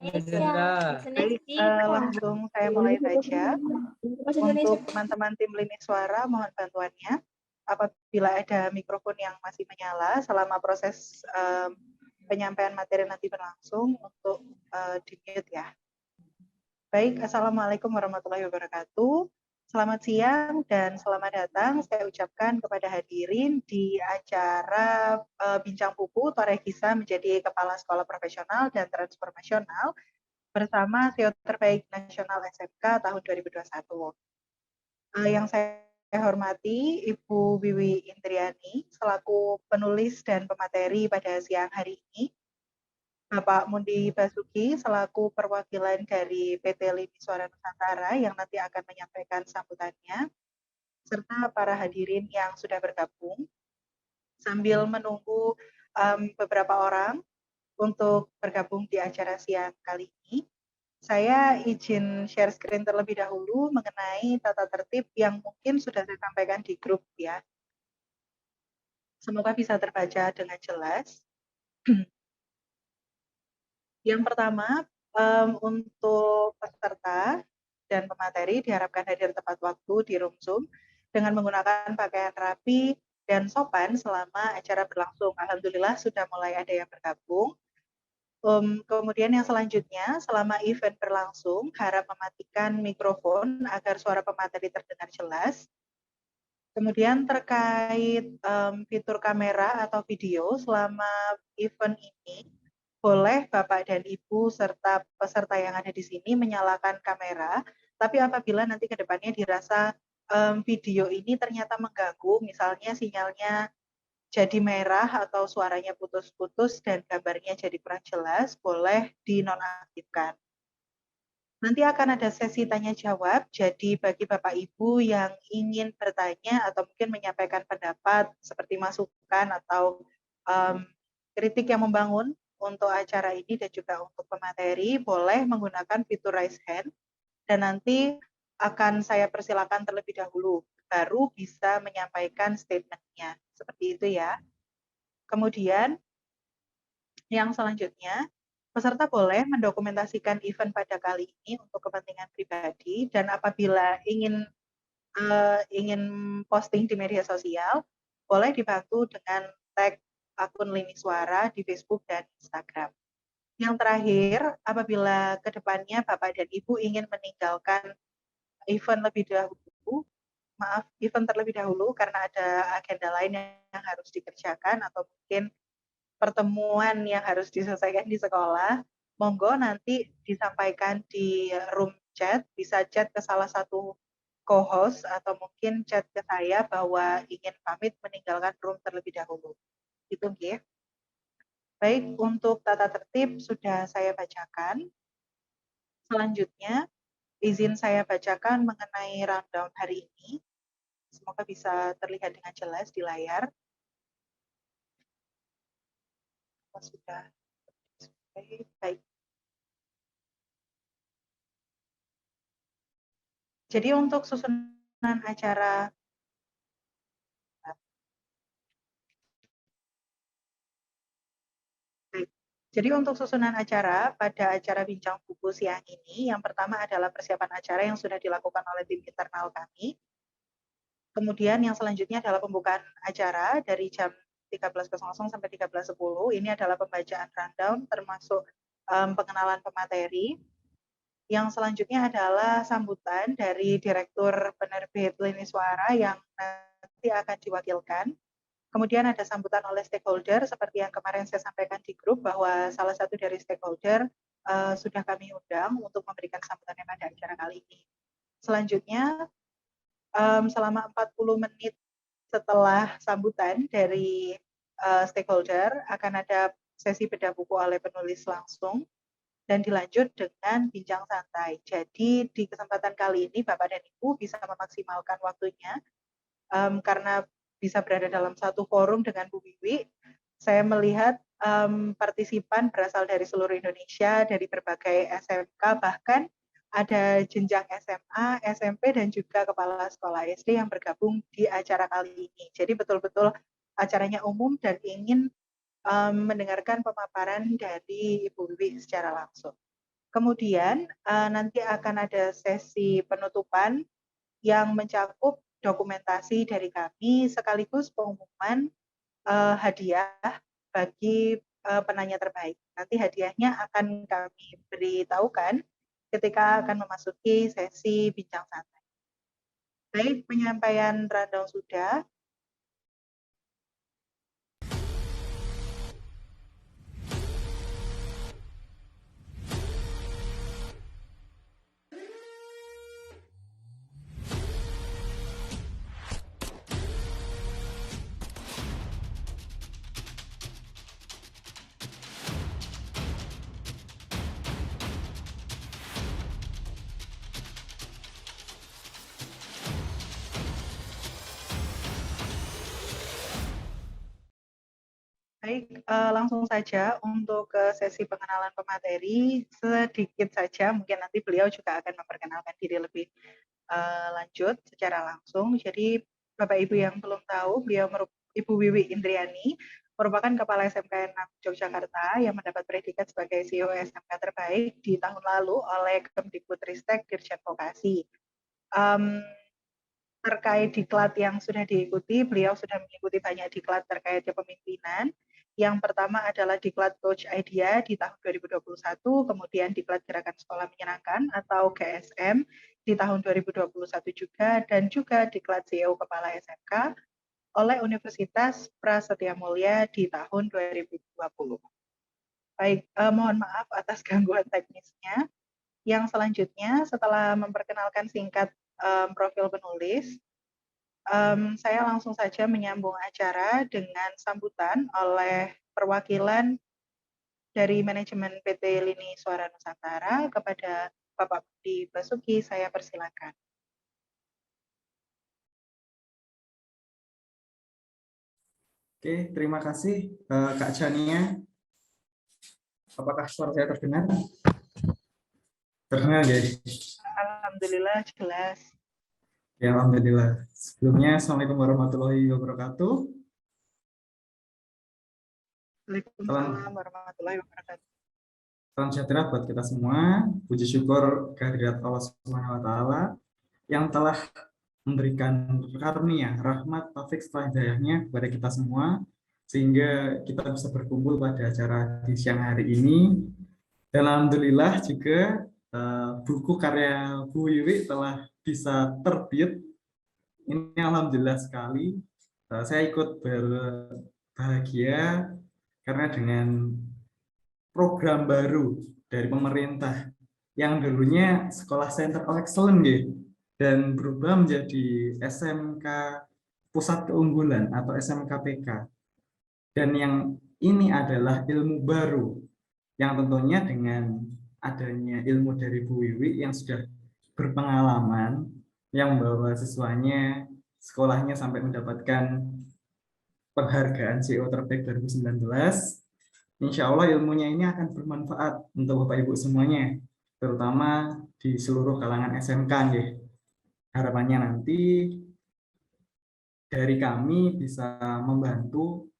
Baik, langsung saya mulai baca. Untuk teman-teman tim Lini Suara, mohon bantuannya. Apabila ada mikrofon yang masih menyala selama proses penyampaian materi nanti berlangsung, untuk di-mute ya. Baik, Assalamualaikum warahmatullahi wabarakatuh. Selamat siang dan selamat datang saya ucapkan kepada hadirin di acara Bincang Buku Toreh Kisah menjadi Kepala Sekolah Profesional dan Transformasional bersama CEO Terbaik Nasional SMK tahun 2021. Yang saya hormati Ibu Wiwi Indriani selaku penulis dan pemateri pada siang hari ini, Bapak Mundi Basuki selaku perwakilan dari PT Lini Suara Nusantara yang nanti akan menyampaikan sambutannya, serta para hadirin yang sudah bergabung. Sambil menunggu beberapa orang untuk bergabung di acara siang kali ini, saya izin share screen terlebih dahulu mengenai tata tertib yang mungkin sudah saya sampaikan di grup ya. Semoga bisa terbaca dengan jelas. Yang pertama, untuk peserta dan pemateri diharapkan hadir tepat waktu di room Zoom dengan menggunakan pakaian rapi dan sopan selama acara berlangsung. Alhamdulillah sudah mulai ada yang bergabung. Kemudian yang selanjutnya, selama event berlangsung, harap mematikan mikrofon agar suara pemateri terdengar jelas. Kemudian terkait fitur kamera atau video, selama event ini, boleh Bapak dan Ibu serta peserta yang ada di sini menyalakan kamera, tapi apabila nanti ke depannya dirasa video ini ternyata mengganggu, misalnya sinyalnya jadi merah atau suaranya putus-putus dan gambarnya jadi kurang jelas, boleh dinonaktifkan. Nanti akan ada sesi tanya jawab, jadi bagi Bapak Ibu yang ingin bertanya atau mungkin menyampaikan pendapat seperti masukan atau kritik yang membangun untuk acara ini dan juga untuk pemateri, boleh menggunakan fitur raise hand dan nanti akan saya persilakan terlebih dahulu, baru bisa menyampaikan statement-nya. Seperti itu ya. Kemudian yang selanjutnya, peserta boleh mendokumentasikan event pada kali ini untuk kepentingan pribadi dan apabila ingin posting di media sosial, boleh dibantu dengan tag akun Lini Suara di Facebook dan Instagram. Yang terakhir, apabila ke depannya Bapak dan Ibu ingin meninggalkan event terlebih dahulu karena ada agenda lain yang harus dikerjakan atau mungkin pertemuan yang harus diselesaikan di sekolah, monggo nanti disampaikan di room chat, bisa chat ke salah satu co-host atau mungkin chat ke saya bahwa ingin pamit meninggalkan room terlebih dahulu. Itu nggih. Baik, untuk tata tertib sudah saya bacakan. Selanjutnya, izin saya bacakan mengenai rundown hari ini. Semoga bisa terlihat dengan jelas di layar. Sudah. Baik. Jadi untuk susunan acara Jadi untuk susunan acara pada acara Bincang Buku siang ini, yang pertama adalah persiapan acara yang sudah dilakukan oleh tim internal kami. Kemudian yang selanjutnya adalah pembukaan acara dari jam 13.00 sampai 13.10. Ini adalah pembacaan rundown termasuk pengenalan pemateri. Yang selanjutnya adalah sambutan dari Direktur Penerbit Lini Suara yang nanti akan diwakilkan. Kemudian ada sambutan oleh stakeholder, seperti yang kemarin saya sampaikan di grup, bahwa salah satu dari stakeholder sudah kami undang untuk memberikan sambutannya pada acara kali ini. Selanjutnya, selama 40 menit setelah sambutan dari stakeholder, akan ada sesi bedah buku oleh penulis langsung, dan dilanjut dengan bincang santai. Jadi di kesempatan kali ini, Bapak dan Ibu bisa memaksimalkan waktunya, karena bisa berada dalam satu forum dengan Bu Wiwi. Saya melihat partisipan berasal dari seluruh Indonesia, dari berbagai SMK, bahkan ada jenjang SMA, SMP, dan juga kepala sekolah SD yang bergabung di acara kali ini. Jadi betul-betul acaranya umum dan ingin mendengarkan pemaparan dari Ibu Wiwi secara langsung. Kemudian nanti akan ada sesi penutupan yang mencakup dokumentasi dari kami sekaligus pengumuman hadiah bagi penanya terbaik. Nanti hadiahnya akan kami beritahukan ketika akan memasuki sesi bincang santai. Baik, penyampaian rundown sudah. Baik, langsung saja untuk ke sesi pengenalan pemateri, sedikit saja, mungkin nanti beliau juga akan memperkenalkan diri lebih lanjut secara langsung. Jadi Bapak Ibu yang belum tahu, beliau Ibu Wiwi Indriani, merupakan Kepala SMKN 6 Yogyakarta yang mendapat predikat sebagai CEO SMK terbaik di tahun lalu oleh Kemdikbudristek Dirjen Vokasi. Terkait diklat yang sudah diikuti, beliau sudah mengikuti banyak diklat terkait kepemimpinan. Yang pertama adalah diklat Coach Idea di tahun 2021, kemudian diklat Gerakan Sekolah Menyenangkan atau GSM di tahun 2021 juga, dan juga diklat CEO Kepala SMK oleh Universitas Prasetya Mulia di tahun 2020. Baik, mohon maaf atas gangguan teknisnya. Yang selanjutnya, setelah memperkenalkan singkat profil penulis, saya langsung saja menyambung acara dengan sambutan oleh perwakilan dari manajemen PT Lini Suara Nusantara kepada Bapak Budi Basuki, saya persilakan. Oke, terima kasih Kak Chania. Apakah suara saya terdengar? Terdengar, guys? Alhamdulillah, jelas. Ya, alhamdulillah. Sebelumnya, Assalamualaikum warahmatullahi wabarakatuh. Waalaikumsalam warahmatullahi wabarakatuh. Salam sejahtera buat kita semua. Puji syukur kehadirat Allah Subhanahu wa taala yang telah memberikan karunia, rahmat, taufik serta hidayahnya kepada kita semua sehingga kita bisa berkumpul pada acara di siang hari ini. Dan alhamdulillah juga buku karya Bu Wiwi telah bisa terbit. Ini alhamdulillah sekali. Saya ikut berbahagia karena dengan program baru dari pemerintah yang dulunya Sekolah Center of Excellence dan berubah menjadi SMK Pusat Keunggulan atau SMKPK. Dan yang ini adalah ilmu baru yang tentunya dengan adanya ilmu dari Bu Wiwi yang sudah berpengalaman yang membawa siswanya sekolahnya sampai mendapatkan penghargaan CEO terbaik 2019. Insya Allah ilmunya ini akan bermanfaat untuk Bapak Ibu semuanya, terutama di seluruh kalangan SMK. Harapannya nanti dari kami bisa membantu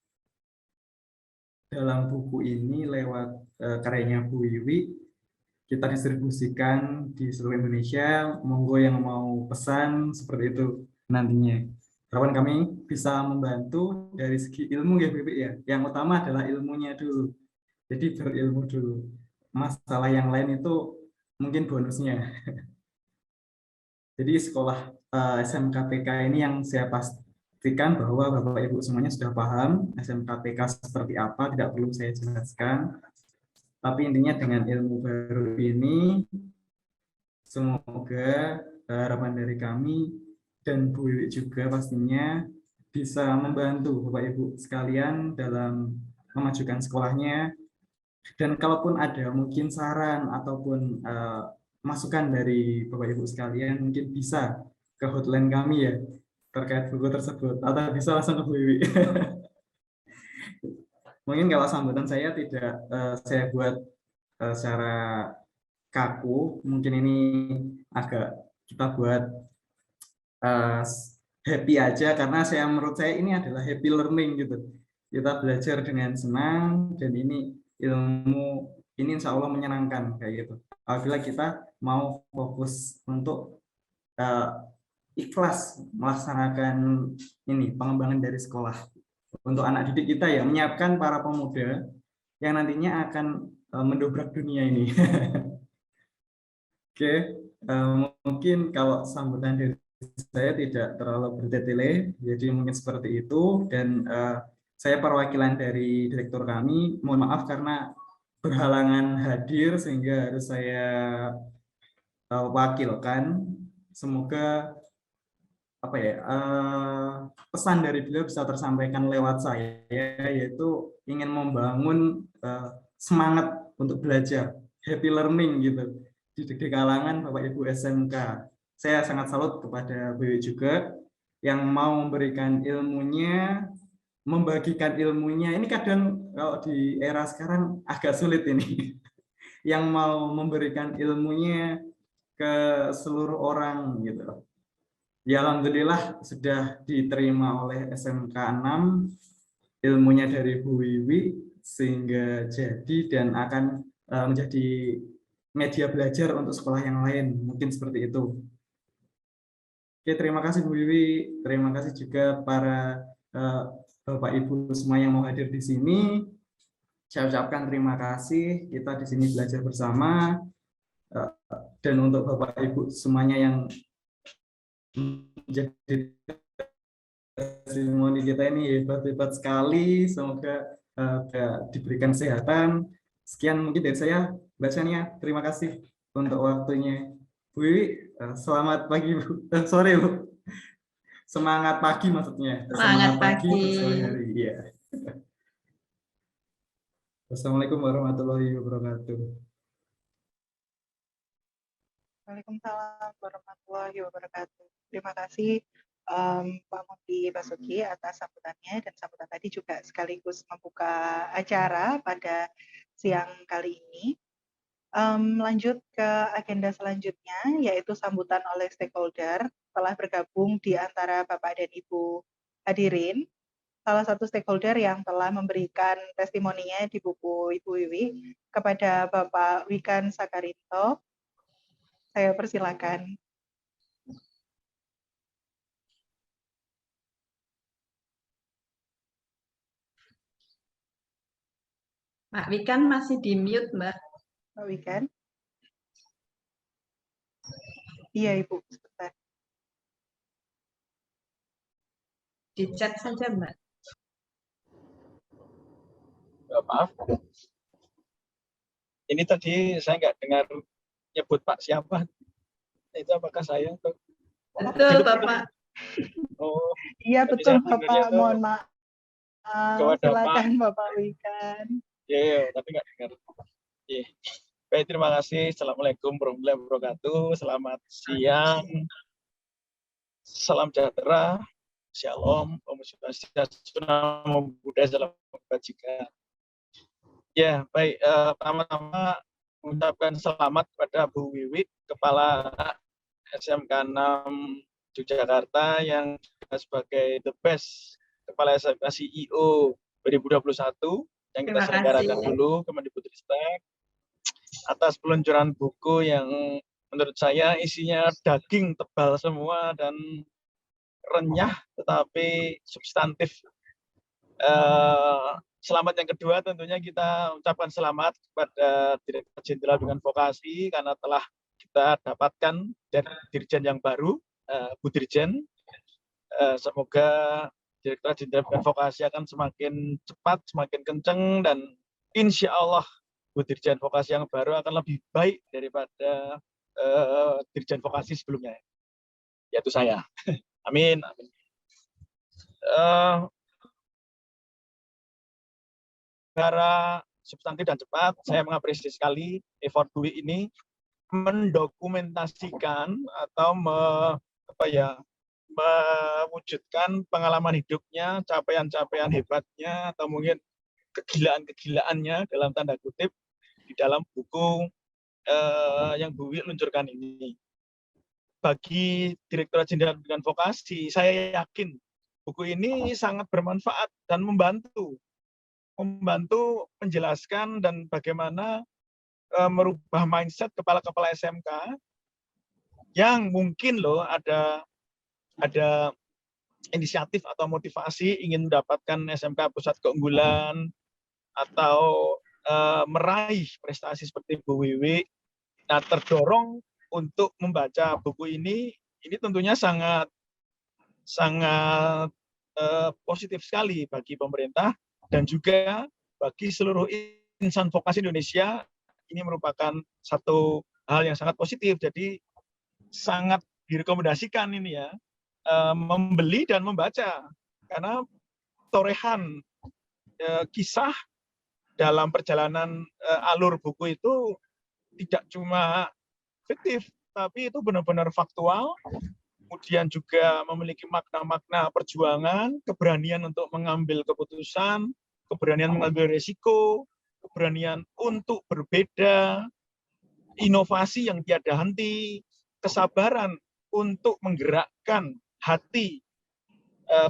dalam buku ini lewat karyanya Bu Wiwi, kita distribusikan di seluruh Indonesia. Monggo yang mau pesan seperti itu nantinya. Harapan kami bisa membantu dari segi ilmu ya Bibi ya. Yang utama adalah ilmunya dulu. Jadi berilmu dulu. Masalah yang lain itu mungkin bonusnya. Jadi sekolah SMKPK ini yang saya pastikan bahwa Bapak Ibu semuanya sudah paham SMKPK seperti apa, tidak perlu saya jelaskan. Tapi intinya dengan ilmu baru ini, semoga harapan dari kami dan Bu Wiwi juga pastinya bisa membantu Bapak Ibu sekalian dalam memajukan sekolahnya. Dan kalaupun ada mungkin saran ataupun masukan dari Bapak Ibu sekalian, mungkin bisa ke hotline kami ya terkait buku tersebut, atau bisa langsung ke Bu Wiwi. Mungkin kalau sambutan saya tidak saya buat secara kaku, mungkin ini agak kita buat happy aja karena menurut saya ini adalah happy learning gitu. Kita belajar dengan senang dan ini ilmu ini insya Allah menyenangkan kayak gitu. apabila kita mau fokus untuk ikhlas melaksanakan ini pengembangan dari sekolah untuk anak didik kita ya, menyiapkan para pemuda yang nantinya akan mendobrak dunia ini. Oke, mungkin kalau sambutan dari saya tidak terlalu bertele, jadi mungkin seperti itu. Dan saya perwakilan dari direktur kami, mohon maaf karena berhalangan hadir sehingga harus saya wakilkan. Semoga apa ya, pesan dari beliau bisa tersampaikan lewat saya, yaitu ingin membangun semangat untuk belajar, happy learning gitu di kalangan Bapak Ibu SMK. Saya sangat salut kepada Bu juga yang mau memberikan ilmunya, membagikan ilmunya. Ini kadang kalau di era sekarang agak sulit ini. Yang mau memberikan ilmunya ke seluruh orang gitu. Ya, alhamdulillah sudah diterima oleh SMK 6 ilmunya dari Bu Wiwi sehingga jadi dan akan menjadi media belajar untuk sekolah yang lain, mungkin seperti itu. Oke, terima kasih Bu Wiwi, terima kasih juga para Bapak Ibu semua yang mau hadir di sini. Saya ucapkan terima kasih, kita di sini belajar bersama. Dan untuk Bapak Ibu semuanya yang menjadi testimoni kita ini hebat-hebat sekali. Semoga diberikan kesehatan. Sekian mungkin dari saya, Mbak Shania. Terima kasih untuk waktunya. Bu Wiwi, selamat pagi, Bu. Sore, Bu. Semangat pagi maksudnya. Semangat pagi pagi. untuk sore hari. Ya. Wassalamualaikum warahmatullahi wabarakatuh. Waalaikumsalam warahmatullahi wabarakatuh. Terima kasih Pak Muti Basuki atas sambutannya, dan sambutan tadi juga sekaligus membuka acara pada siang kali ini. Lanjut ke agenda selanjutnya, yaitu sambutan oleh stakeholder telah bergabung di antara Bapak dan Ibu hadirin. Salah satu stakeholder yang telah memberikan testimoninya di buku Ibu Wiwi kepada Bapak Wikan Sakarinto. Saya persilakan. Pak Wikan masih di mute, Mbak. Pak Wikan. Iya, Ibu. Sebentar. Di chat saja, Mbak. Maaf. Ini tadi saya nggak dengar nyebut Pak siapa. Itu apakah saya? Betul, Bapak. Oh, iya, betul, Bapak. Itu, mohon maaf. Silakan Bapak Wikan. Iya, tapi nggak dengar. Yeah. Baik, terima kasih. Assalamualaikum warahmatullahi wabarakatuh. Selamat siang. Salam sejahtera. Shalom. Om Swastiastu, Namo Buddhaya, salam kebajikan. Ya, baik. Pertama-tama mengucapkan selamat kepada Bu Wiwi, Kepala SMK 6 Yogyakarta yang sebagai the best Kepala SMK CEO 2021 yang kita selenggarakan dulu Kemendikbudristek, atas peluncuran buku yang menurut saya isinya daging tebal semua dan renyah tetapi substantif. Selamat yang kedua tentunya kita ucapkan selamat kepada Direktur Jenderal Bimbingan Vokasi karena telah kita dapatkan dari Dirjen yang baru, Bu Dirjen. Semoga Direktur Jenderal Bimbingan Vokasi akan semakin cepat, semakin kenceng, dan insya Allah Bu Dirjen Vokasi yang baru akan lebih baik daripada Dirjen Vokasi sebelumnya, yaitu saya. Amin. Amin. Secara substantif dan cepat, saya mengapresiasi sekali effort Bu ini mendokumentasikan atau mewujudkan pengalaman hidupnya, capaian-capaian hebatnya, atau mungkin kegilaan-kegilaannya dalam tanda kutip di dalam buku yang Bu Wiwi luncurkan ini. Bagi Direktorat Jenderal Pendidikan Vokasi, saya yakin buku ini sangat bermanfaat dan membantu menjelaskan dan bagaimana merubah mindset kepala-kepala SMK yang mungkin loh ada inisiatif atau motivasi ingin mendapatkan SMK pusat keunggulan atau meraih prestasi seperti Bu Wiwi. Nah, terdorong untuk membaca buku ini tentunya sangat positif sekali bagi pemerintah dan juga bagi seluruh insan vokasi Indonesia. Ini merupakan satu hal yang sangat positif. Jadi sangat direkomendasikan ini ya, membeli dan membaca, karena torehan kisah dalam perjalanan alur buku itu tidak cuma fiktif, tapi itu benar-benar faktual, kemudian juga memiliki makna-makna perjuangan, keberanian untuk mengambil keputusan, keberanian mengambil risiko, keberanian untuk berbeda, inovasi yang tiada henti, kesabaran untuk menggerakkan hati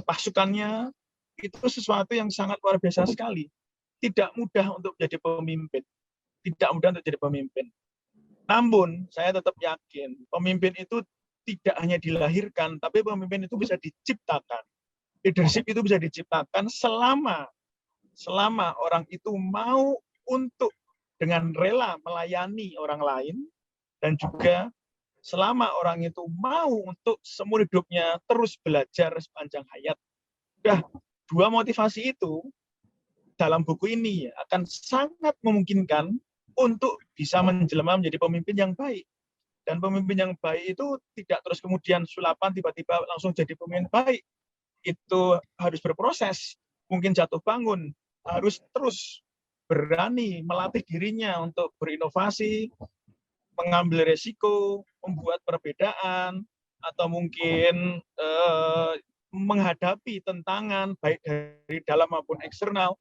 pasukannya, itu sesuatu yang sangat luar biasa sekali. Tidak mudah untuk menjadi pemimpin. Tidak mudah untuk jadi pemimpin. Namun, saya tetap yakin, pemimpin itu tidak hanya dilahirkan, tapi pemimpin itu bisa diciptakan. Leadership itu bisa diciptakan selama orang itu mau untuk dengan rela melayani orang lain, dan juga selama orang itu mau untuk seumur hidupnya terus belajar sepanjang hayat. Dua motivasi itu dalam buku ini akan sangat memungkinkan untuk bisa menjelma menjadi pemimpin yang baik. Dan pemimpin yang baik itu tidak terus kemudian sulapan tiba-tiba langsung jadi pemimpin baik. Itu harus berproses, mungkin jatuh bangun, harus terus berani melatih dirinya untuk berinovasi, mengambil resiko, membuat perbedaan, atau mungkin menghadapi tantangan baik dari dalam maupun eksternal.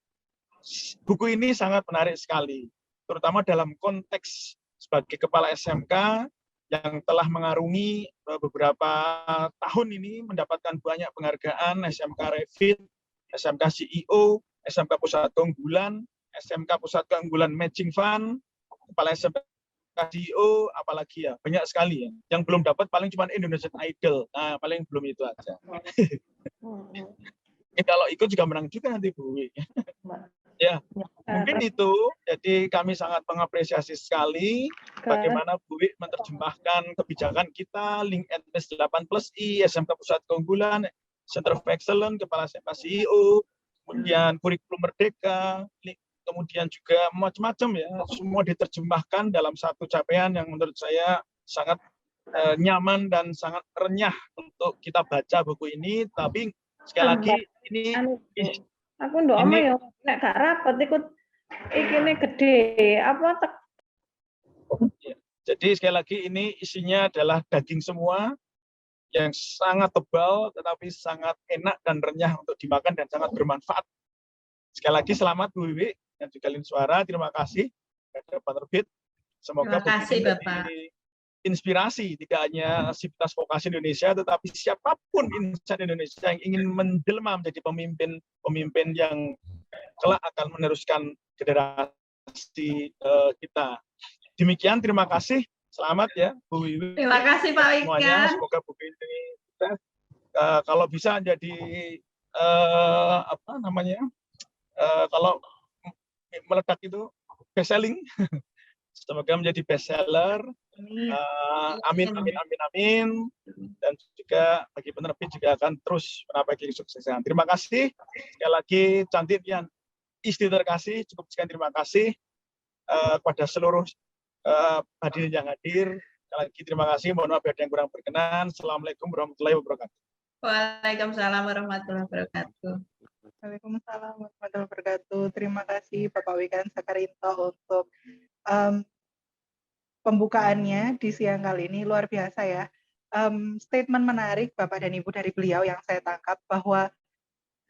Buku ini sangat menarik sekali, terutama dalam konteks sebagai kepala SMK yang telah mengarungi beberapa tahun ini, mendapatkan banyak penghargaan, SMK Revit, SMK CEO, SMK Pusat Keunggulan, SMK Pusat Keunggulan Matching Fund, kepala SMK CEO, apalagi ya, banyak sekali ya. Yang belum dapat paling cuma Indonesian Idol, nah paling belum itu aja. Kalau ikut juga menang juga nanti Bu. Ya, mungkin itu. Jadi kami sangat mengapresiasi sekali bagaimana Bu Wi menerjemahkan kebijakan kita, Link Admis 8+I, SMK Pusat Keunggulan, Center of Excellence, Kepala SMK CEO, kemudian kurikulum merdeka, kemudian juga macam-macam ya, semua diterjemahkan dalam satu capaian yang menurut saya sangat nyaman dan sangat renyah untuk kita baca buku ini. Tapi sekali lagi ini aku ndok ya nek gak rapet ikut ikine gede apa Jadi sekali lagi ini isinya adalah daging semua yang sangat tebal tetapi sangat enak dan renyah untuk dimakan dan sangat bermanfaat. Sekali lagi selamat Bu Wiwi dan juga Lin Suara, terima kasih kepada penerbit. Semoga terima kasih Bapak. Inspirasi tidak hanya Sivitas Vokasi Indonesia, tetapi siapapun insan Indonesia yang ingin menjelma menjadi pemimpin yang kelak akan meneruskan generasi kita. Demikian, terima kasih. Selamat ya Bu Wiwi. Terima kasih Pak semuanya. Wikan. Semoga buku ini kalau bisa jadi kalau meledak itu best selling. Semoga menjadi best seller. Amin. Dan juga bagi penerbit juga akan terus menapaki kesuksesan. Terima kasih. Sekali lagi Cantik Yan istri terkasih, cukup sekian terima kasih kepada seluruh hadirin yang hadir. Sekali lagi terima kasih. Mohon maaf ada yang kurang berkenan. Assalamualaikum warahmatullahi wabarakatuh. Waalaikumsalam warahmatullahi wabarakatuh. Waalaikumsalam warahmatullahi wabarakatuh. Terima kasih Bapak Wikan Sakarinto untuk pembukaannya di siang kali ini, luar biasa ya. Statement menarik Bapak dan Ibu dari beliau yang saya tangkap bahwa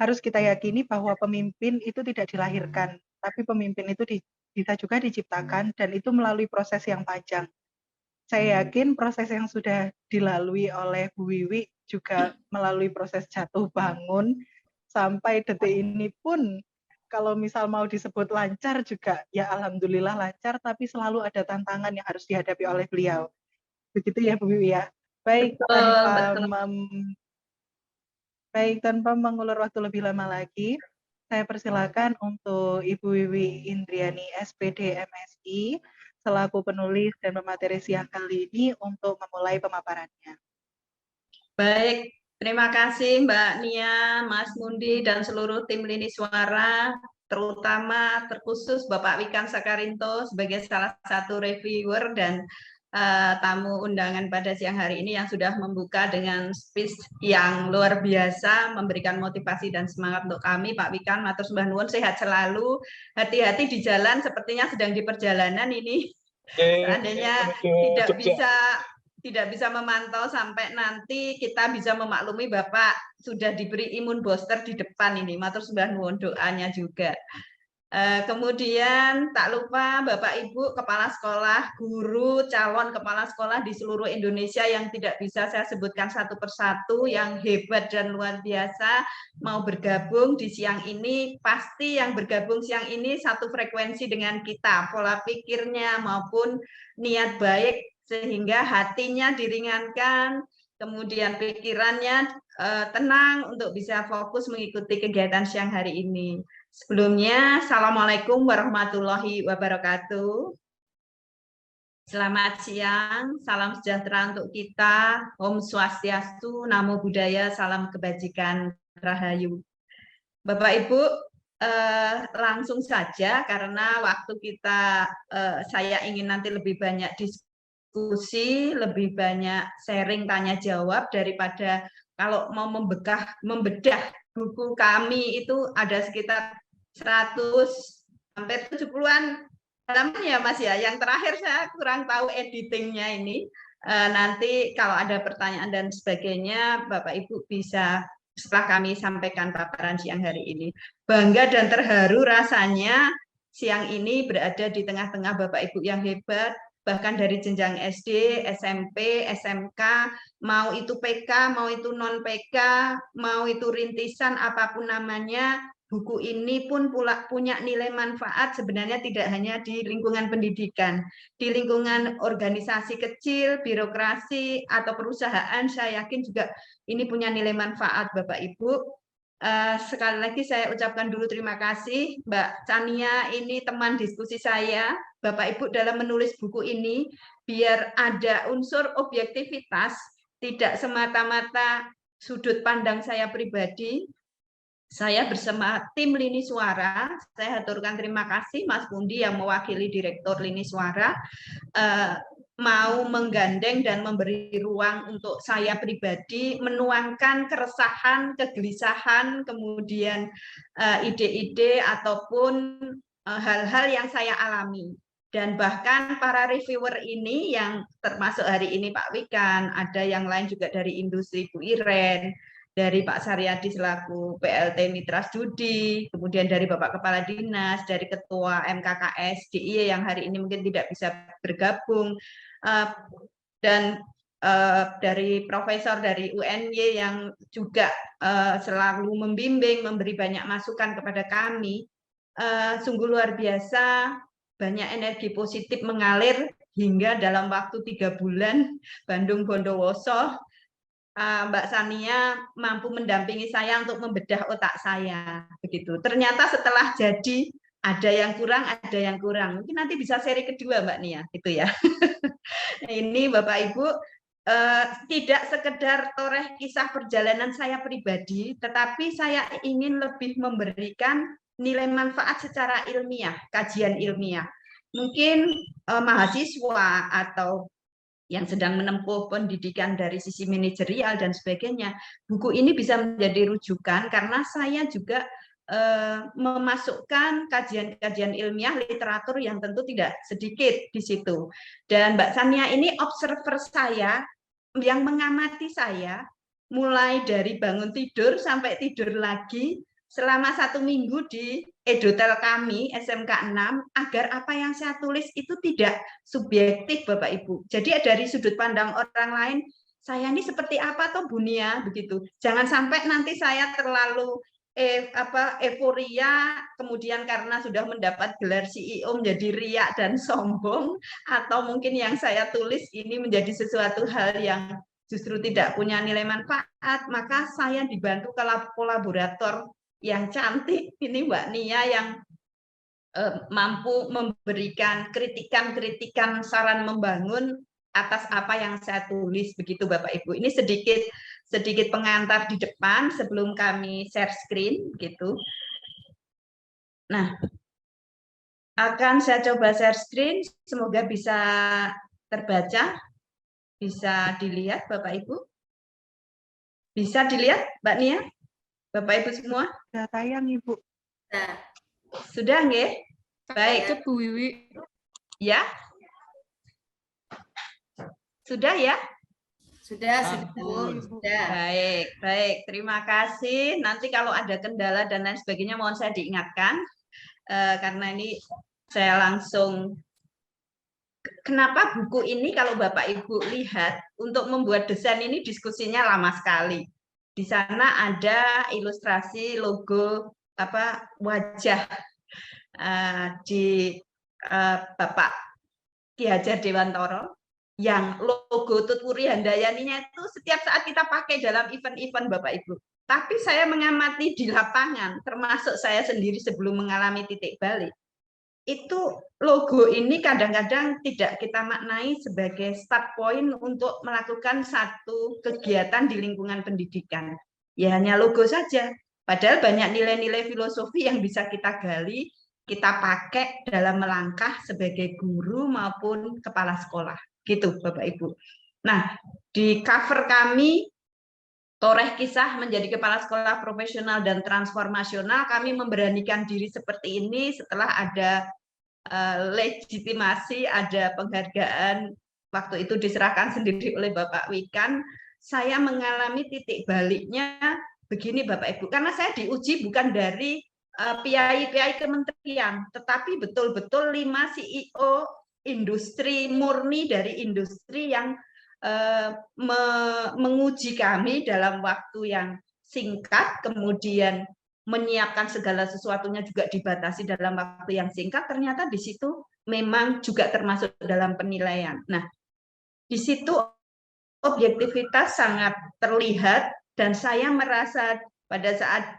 harus kita yakini bahwa pemimpin itu tidak dilahirkan, tapi pemimpin itu bisa juga diciptakan dan itu melalui proses yang panjang. Saya yakin proses yang sudah dilalui oleh Bu Wiwi juga melalui proses jatuh bangun sampai detik ini pun kalau misal mau disebut lancar juga ya alhamdulillah lancar, tapi selalu ada tantangan yang harus dihadapi oleh beliau. Begitu ya Bu Wiwi ya. Baik, tanpa mengulur waktu lebih lama lagi, saya persilakan untuk Ibu Wiwi Indriani SPD MSI selaku penulis dan pemateri siang kali ini untuk memulai pemaparannya. Baik, terima kasih Mbak Nia, Mas Mundi, dan seluruh tim Lini Suara, terutama terkhusus Bapak Wikan Sakarinto sebagai salah satu reviewer dan tamu undangan pada siang hari ini yang sudah membuka dengan speech yang luar biasa, memberikan motivasi dan semangat untuk kami. Pak Wikan, matur sembah nuwun, sehat selalu, hati-hati di jalan, sepertinya sedang di perjalanan ini. Seandainya tidak bisa memantau sampai nanti kita bisa memaklumi Bapak sudah diberi imun booster di depan ini. Matur sembah nuwun doanya juga. Kemudian tak lupa Bapak Ibu kepala sekolah, guru, calon kepala sekolah di seluruh Indonesia yang tidak bisa saya sebutkan satu persatu, yang hebat dan luar biasa mau bergabung di siang ini. Pasti yang bergabung siang ini satu frekuensi dengan kita, pola pikirnya maupun niat baik sehingga hatinya diringankan, kemudian pikirannya tenang untuk bisa fokus mengikuti kegiatan siang hari ini. Sebelumnya, Assalamualaikum warahmatullahi wabarakatuh. Selamat siang, salam sejahtera untuk kita. Om Swastiastu, Namo Buddhaya, salam kebajikan, Rahayu. Bapak Ibu, langsung saja karena waktu kita, saya ingin nanti lebih banyak diskusi, lebih banyak sharing tanya jawab daripada kalau mau membedah buku kami itu ada sekitar 100 hampir 70-an halaman ya Mas ya. Yang terakhir saya kurang tahu editingnya ini. Nanti kalau ada pertanyaan dan sebagainya Bapak Ibu bisa setelah kami sampaikan paparan siang hari ini. Bangga dan terharu rasanya siang ini berada di tengah-tengah Bapak Ibu yang hebat, bahkan dari jenjang SD, SMP, SMK, mau itu PK, mau itu non-PK, mau itu rintisan, apapun namanya, buku ini pun punya nilai manfaat sebenarnya tidak hanya di lingkungan pendidikan, di lingkungan organisasi kecil, birokrasi, atau perusahaan, saya yakin juga ini punya nilai manfaat Bapak Ibu. Sekali lagi saya ucapkan dulu terima kasih Mbak Chania, ini teman diskusi saya, Bapak Ibu dalam menulis buku ini, biar ada unsur objektivitas, tidak semata-mata sudut pandang saya pribadi. Saya bersama tim Lini Suara, saya haturkan terima kasih Mas Mundi yang mewakili Direktur Lini Suara, mau menggandeng dan memberi ruang untuk saya pribadi menuangkan keresahan, kegelisahan, kemudian ide-ide ataupun hal-hal yang saya alami. Dan bahkan para reviewer ini yang termasuk hari ini Pak Wikan, ada yang lain juga dari industri Bu Iren, dari Pak Saryadi selaku PLT Mitra Studi, kemudian dari Bapak Kepala Dinas, dari Ketua MKKS DIY yang hari ini mungkin tidak bisa bergabung, dan dari profesor dari UNY yang juga selalu membimbing, memberi banyak masukan kepada kami. Sungguh luar biasa, banyak energi positif mengalir hingga dalam waktu 3 bulan Bandung Bondowoso, Mbak Chania mampu mendampingi saya untuk membedah otak saya, begitu. Ternyata setelah jadi ada yang kurang. Mungkin nanti bisa seri kedua Mbak Nia, gitu ya. Ini Bapak Ibu tidak sekedar toreh kisah perjalanan saya pribadi, tetapi saya ingin lebih memberikan nilai manfaat secara ilmiah, kajian ilmiah. Mungkin mahasiswa atau yang sedang menempuh pendidikan dari sisi manajerial dan sebagainya, buku ini bisa menjadi rujukan karena saya juga memasukkan kajian-kajian ilmiah literatur yang tentu tidak sedikit di situ. Dan Mbak Chania ini observer saya yang mengamati saya mulai dari bangun tidur sampai tidur lagi selama 1 minggu di edotel kami SMK 6 agar apa yang saya tulis itu tidak subjektif Bapak Ibu. Jadi dari sudut pandang orang lain, saya ini seperti apa toh Bu Nia begitu. Jangan sampai nanti saya terlalu euforia, kemudian karena sudah mendapat gelar CEO menjadi riak dan sombong, atau mungkin yang saya tulis ini menjadi sesuatu hal yang justru tidak punya nilai manfaat, maka saya dibantu kolaborator yang cantik, ini Mbak Nia yang mampu memberikan kritikan-kritikan, saran membangun atas apa yang saya tulis, begitu Bapak Ibu. Ini sedikit pengantar di depan sebelum kami share screen, gitu. Nah, akan saya coba share screen, semoga bisa terbaca, bisa dilihat Bapak Ibu. Bisa dilihat Mbak Nia, Bapak Ibu semua? Sudah tayang Ibu. Nah, Sudah nggih? Baik. Bu Wiwi. Ya? Sudah ya? Sudah, Bu. Sudah. Baik. Terima kasih. Nanti kalau ada kendala dan lain sebagainya, mohon saya diingatkan. Karena ini saya langsung... Kenapa buku ini kalau Bapak Ibu lihat, untuk membuat desain ini diskusinya lama sekali. Di sana ada ilustrasi logo wajah di Bapak Ki Hajar Dewantoro, yang logo Tutwuri Handayaninya itu setiap saat kita pakai dalam event-event Bapak Ibu. Tapi saya mengamati di lapangan, termasuk saya sendiri sebelum mengalami titik balik, itu logo ini kadang-kadang tidak kita maknai sebagai start point untuk melakukan satu kegiatan di lingkungan pendidikan. Ya hanya logo saja, padahal banyak nilai-nilai filosofi yang bisa kita gali, kita pakai dalam melangkah sebagai guru maupun kepala sekolah. Gitu Bapak Ibu. Nah, di cover kami, Toreh Kisah Menjadi Kepala Sekolah Profesional dan Transformasional, kami memberanikan diri seperti ini setelah ada legitimasi, ada penghargaan, waktu itu diserahkan sendiri oleh Bapak Wikan. Saya mengalami titik baliknya begini Bapak Ibu, karena saya diuji bukan dari PI kementerian, tetapi betul-betul 5 CEO industri, murni dari industri yang menguji kami dalam waktu yang singkat, kemudian menyiapkan segala sesuatunya juga dibatasi dalam waktu yang singkat. Ternyata di situ memang juga termasuk dalam penilaian. Nah, di situ objektivitas sangat terlihat, dan saya merasa pada saat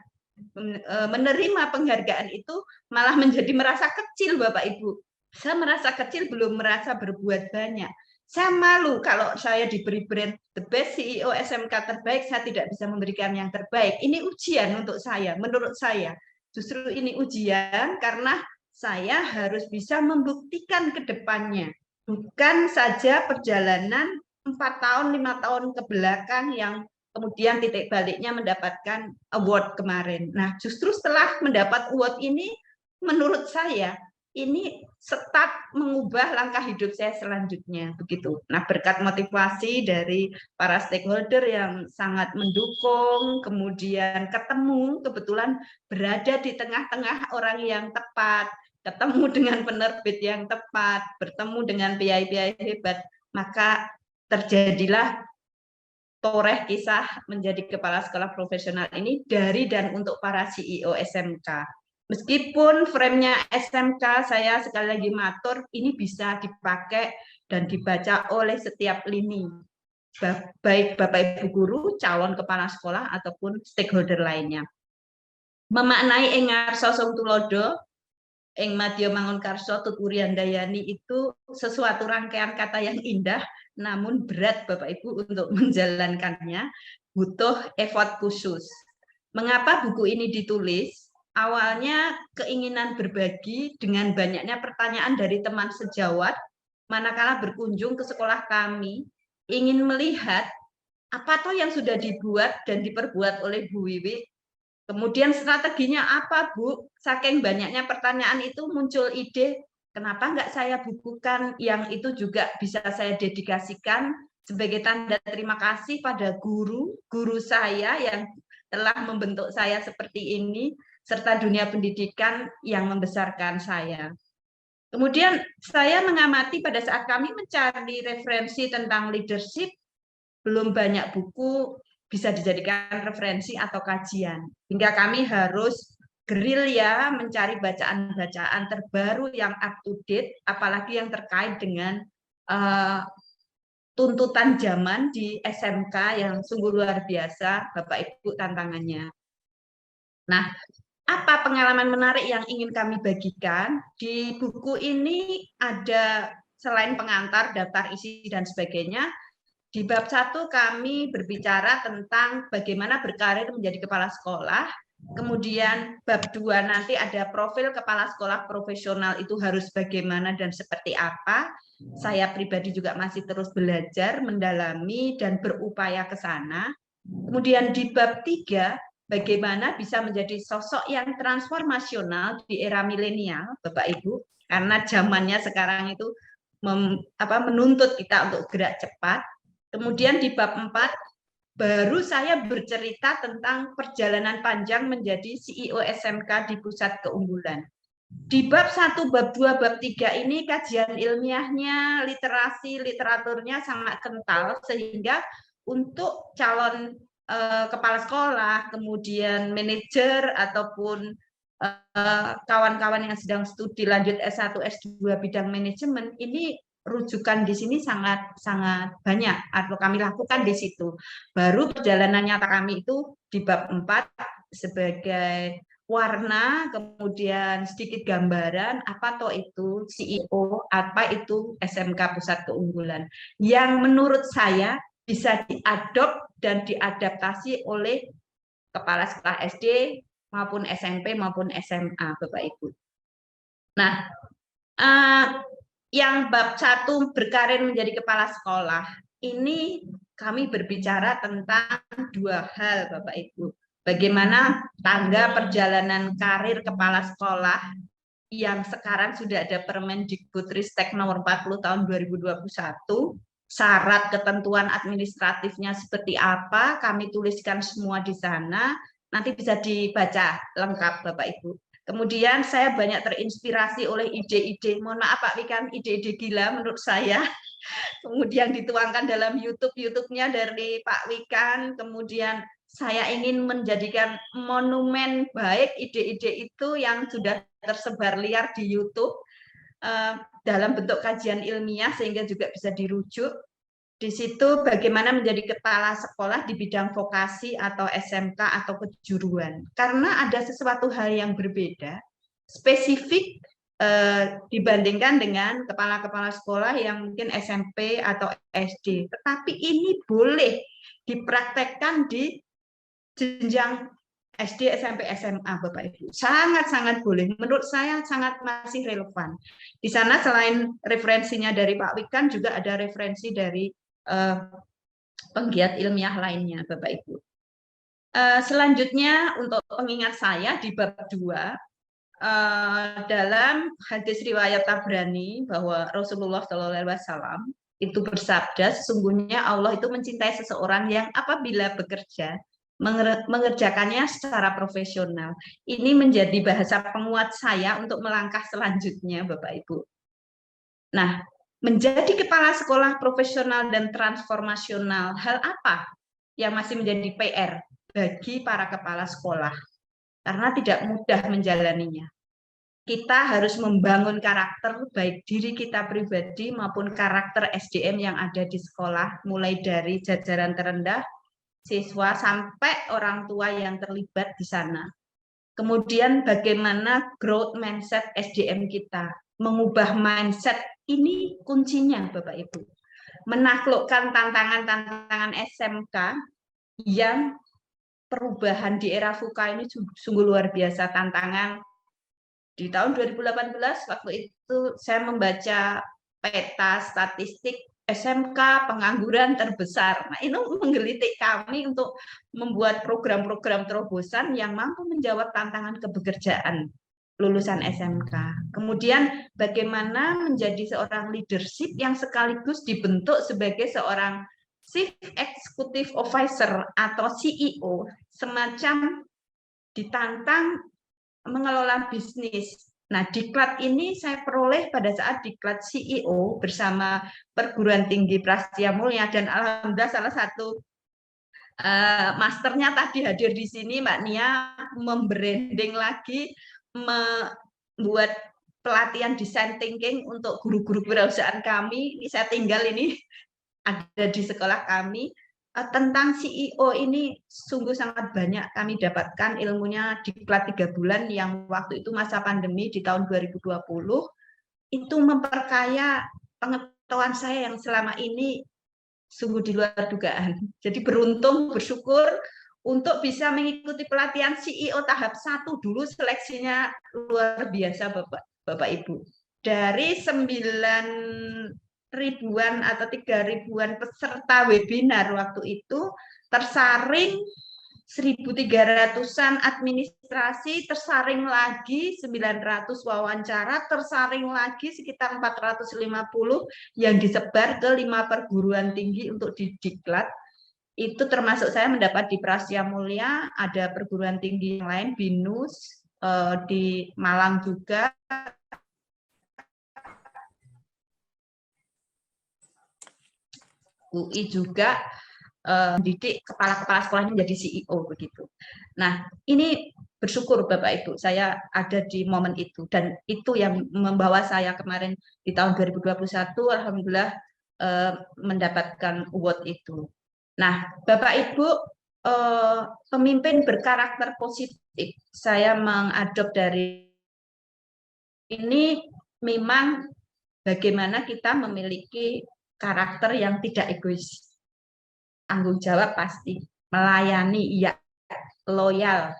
menerima penghargaan itu malah menjadi merasa kecil Bapak Ibu. Saya merasa kecil, belum merasa berbuat banyak. Saya malu kalau saya diberi brand the best CEO SMK terbaik, saya tidak bisa memberikan yang terbaik. Ini ujian untuk saya, menurut saya. Justru ini ujian karena saya harus bisa membuktikan ke depannya. Bukan saja perjalanan 4 tahun, 5 tahun ke belakang yang kemudian titik baliknya mendapatkan award kemarin. Nah, justru setelah mendapat award ini, menurut saya, ini start mengubah langkah hidup saya selanjutnya, begitu. Nah, berkat motivasi dari para stakeholder yang sangat mendukung, kemudian ketemu, kebetulan berada di tengah-tengah orang yang tepat, ketemu dengan penerbit yang tepat, bertemu dengan PI-PI hebat, maka terjadilah Toreh Kisah Menjadi Kepala Sekolah Profesional ini dari dan untuk para CEO SMK. Meskipun frame-nya SMK, saya sekali lagi matur, ini bisa dipakai dan dibaca oleh setiap lini, baik Bapak Ibu guru, calon kepala sekolah, ataupun stakeholder lainnya. Memaknai Engar Sosong Tulodo, Ing Madya Mangunkarso Tutwuri Handayani itu sesuatu rangkaian kata yang indah, namun berat Bapak Ibu untuk menjalankannya, butuh effort khusus. Mengapa buku ini ditulis? Awalnya keinginan berbagi dengan banyaknya pertanyaan dari teman sejawat, manakala berkunjung ke sekolah kami, ingin melihat apa toh yang sudah dibuat dan diperbuat oleh Bu Wiwi. Kemudian strateginya apa Bu? Saking banyaknya pertanyaan itu muncul ide, kenapa nggak saya bukukan yang itu juga bisa saya dedikasikan sebagai tanda terima kasih pada guru saya yang telah membentuk saya seperti ini, serta dunia pendidikan yang membesarkan saya. Kemudian saya mengamati pada saat kami mencari referensi tentang leadership, belum banyak buku bisa dijadikan referensi atau kajian. Hingga kami harus gerilya mencari bacaan-bacaan terbaru yang up to date, apalagi yang terkait dengan tuntutan zaman di SMK yang sungguh luar biasa, Bapak Ibu, tantangannya. Nah, apa pengalaman menarik yang ingin kami bagikan? Di buku ini ada selain pengantar, daftar isi, dan sebagainya, di bab 1 kami berbicara tentang bagaimana berkarir menjadi kepala sekolah. Kemudian bab 2 nanti ada profil kepala sekolah profesional itu harus bagaimana dan seperti apa. Saya pribadi juga masih terus belajar, mendalami, dan berupaya ke sana. Kemudian di bab 3, bagaimana bisa menjadi sosok yang transformasional di era milenial, Bapak Ibu, karena zamannya sekarang itu menuntut kita untuk gerak cepat. Kemudian di bab 4, baru saya bercerita tentang perjalanan panjang menjadi CEO SMK di Pusat Keunggulan. Di bab 1, bab 2, bab 3 ini kajian ilmiahnya, literasi, literaturnya sangat kental, sehingga untuk calon kepala sekolah, kemudian manajer, ataupun kawan-kawan yang sedang studi lanjut S1, S2 bidang manajemen, ini rujukan di sini sangat banyak atau kami lakukan di situ. Baru perjalanan nyata kami itu di bab 4 sebagai warna, kemudian sedikit gambaran apa toh itu CEO, apa itu SMK Pusat Keunggulan, yang menurut saya bisa diadop dan diadaptasi oleh kepala sekolah SD maupun SMP maupun SMA, Bapak Ibu. Nah, yang bab 1 berkarir menjadi kepala sekolah, ini kami berbicara tentang 2 hal, Bapak Ibu. Bagaimana tangga perjalanan karir kepala sekolah yang sekarang sudah ada Permendikbudristek nomor 40 tahun 2021, syarat ketentuan administratifnya seperti apa, kami tuliskan semua di sana, nanti bisa dibaca lengkap Bapak Ibu. Kemudian saya banyak terinspirasi oleh ide-ide, mohon maaf Pak Wikan, ide-ide gila menurut saya, kemudian dituangkan dalam YouTube-nya dari Pak Wikan, kemudian saya ingin menjadikan monumen baik ide-ide itu yang sudah tersebar liar di YouTube dalam bentuk kajian ilmiah sehingga juga bisa dirujuk. Di situ bagaimana menjadi kepala sekolah di bidang vokasi atau SMK atau kejuruan. Karena ada sesuatu hal yang berbeda, spesifik dibandingkan dengan kepala-kepala sekolah yang mungkin SMP atau SD. Tetapi ini boleh dipraktekkan di jenjang SD, SMP, SMA, Bapak Ibu. Sangat-sangat boleh. Menurut saya sangat masih relevan. Di sana selain referensinya dari Pak Wikan, juga ada referensi dari penggiat ilmiah lainnya, Bapak Ibu. Selanjutnya untuk pengingat saya di bab 2, dalam hadis riwayat Tabrani bahwa Rasulullah SAW itu bersabda, sesungguhnya Allah itu mencintai seseorang yang apabila bekerja mengerjakannya secara profesional. Ini menjadi bahasa penguat saya untuk melangkah selanjutnya, Bapak Ibu. Nah, menjadi kepala sekolah profesional dan transformasional, hal apa yang masih menjadi PR bagi para kepala sekolah? Karena tidak mudah menjalaninya. Kita harus membangun karakter baik diri kita pribadi maupun karakter SDM yang ada di sekolah, mulai dari jajaran terendah, siswa sampai orang tua yang terlibat di sana. Kemudian bagaimana growth mindset SDM kita, mengubah mindset, ini kuncinya Bapak Ibu. Menaklukkan tantangan-tantangan SMK yang perubahan di era VUCA ini sungguh luar biasa tantangan. Di tahun 2018 waktu itu saya membaca peta statistik SMK pengangguran terbesar. Nah, ini menggelitik kami untuk membuat program-program terobosan yang mampu menjawab tantangan kepekerjaan lulusan SMK. Kemudian bagaimana menjadi seorang leadership yang sekaligus dibentuk sebagai seorang Chief Executive Officer atau CEO, semacam ditantang mengelola bisnis. Nah, diklat ini saya peroleh pada saat diklat CEO bersama Perguruan Tinggi Prasetya Mulia, dan alhamdulillah salah satu Masternya tadi hadir di sini, Mbak Nia, membranding lagi, membuat pelatihan design thinking untuk guru-guru kewirausahaan kami. Ini saya tinggal ini ada di sekolah kami. Tentang CEO ini sungguh sangat banyak kami dapatkan ilmunya di diklat 3 bulan yang waktu itu masa pandemi di tahun 2020. Itu memperkaya pengetahuan saya yang selama ini sungguh di luar dugaan. Jadi beruntung, bersyukur untuk bisa mengikuti pelatihan CEO tahap 1 dulu, seleksinya luar biasa Bapak Ibu. Dari 9 ribuan atau 3 ribuan peserta webinar waktu itu, tersaring 1.300-an administrasi, tersaring lagi 900 wawancara, tersaring lagi sekitar 450 yang disebar ke 5 perguruan tinggi untuk didiklat. Itu termasuk saya mendapat di Prasya Mulia, ada perguruan tinggi yang lain, BINUS, di Malang juga, UI juga, didik kepala-kepala sekolahnya menjadi CEO begitu. Nah, ini bersyukur Bapak Ibu, saya ada di momen itu, dan itu yang membawa saya kemarin di tahun 2021 alhamdulillah mendapatkan award itu. Nah, Bapak Ibu, pemimpin berkarakter positif, saya mengadop dari ini memang bagaimana kita memiliki karakter yang tidak egois. Tanggung jawab pasti, melayani iya, loyal,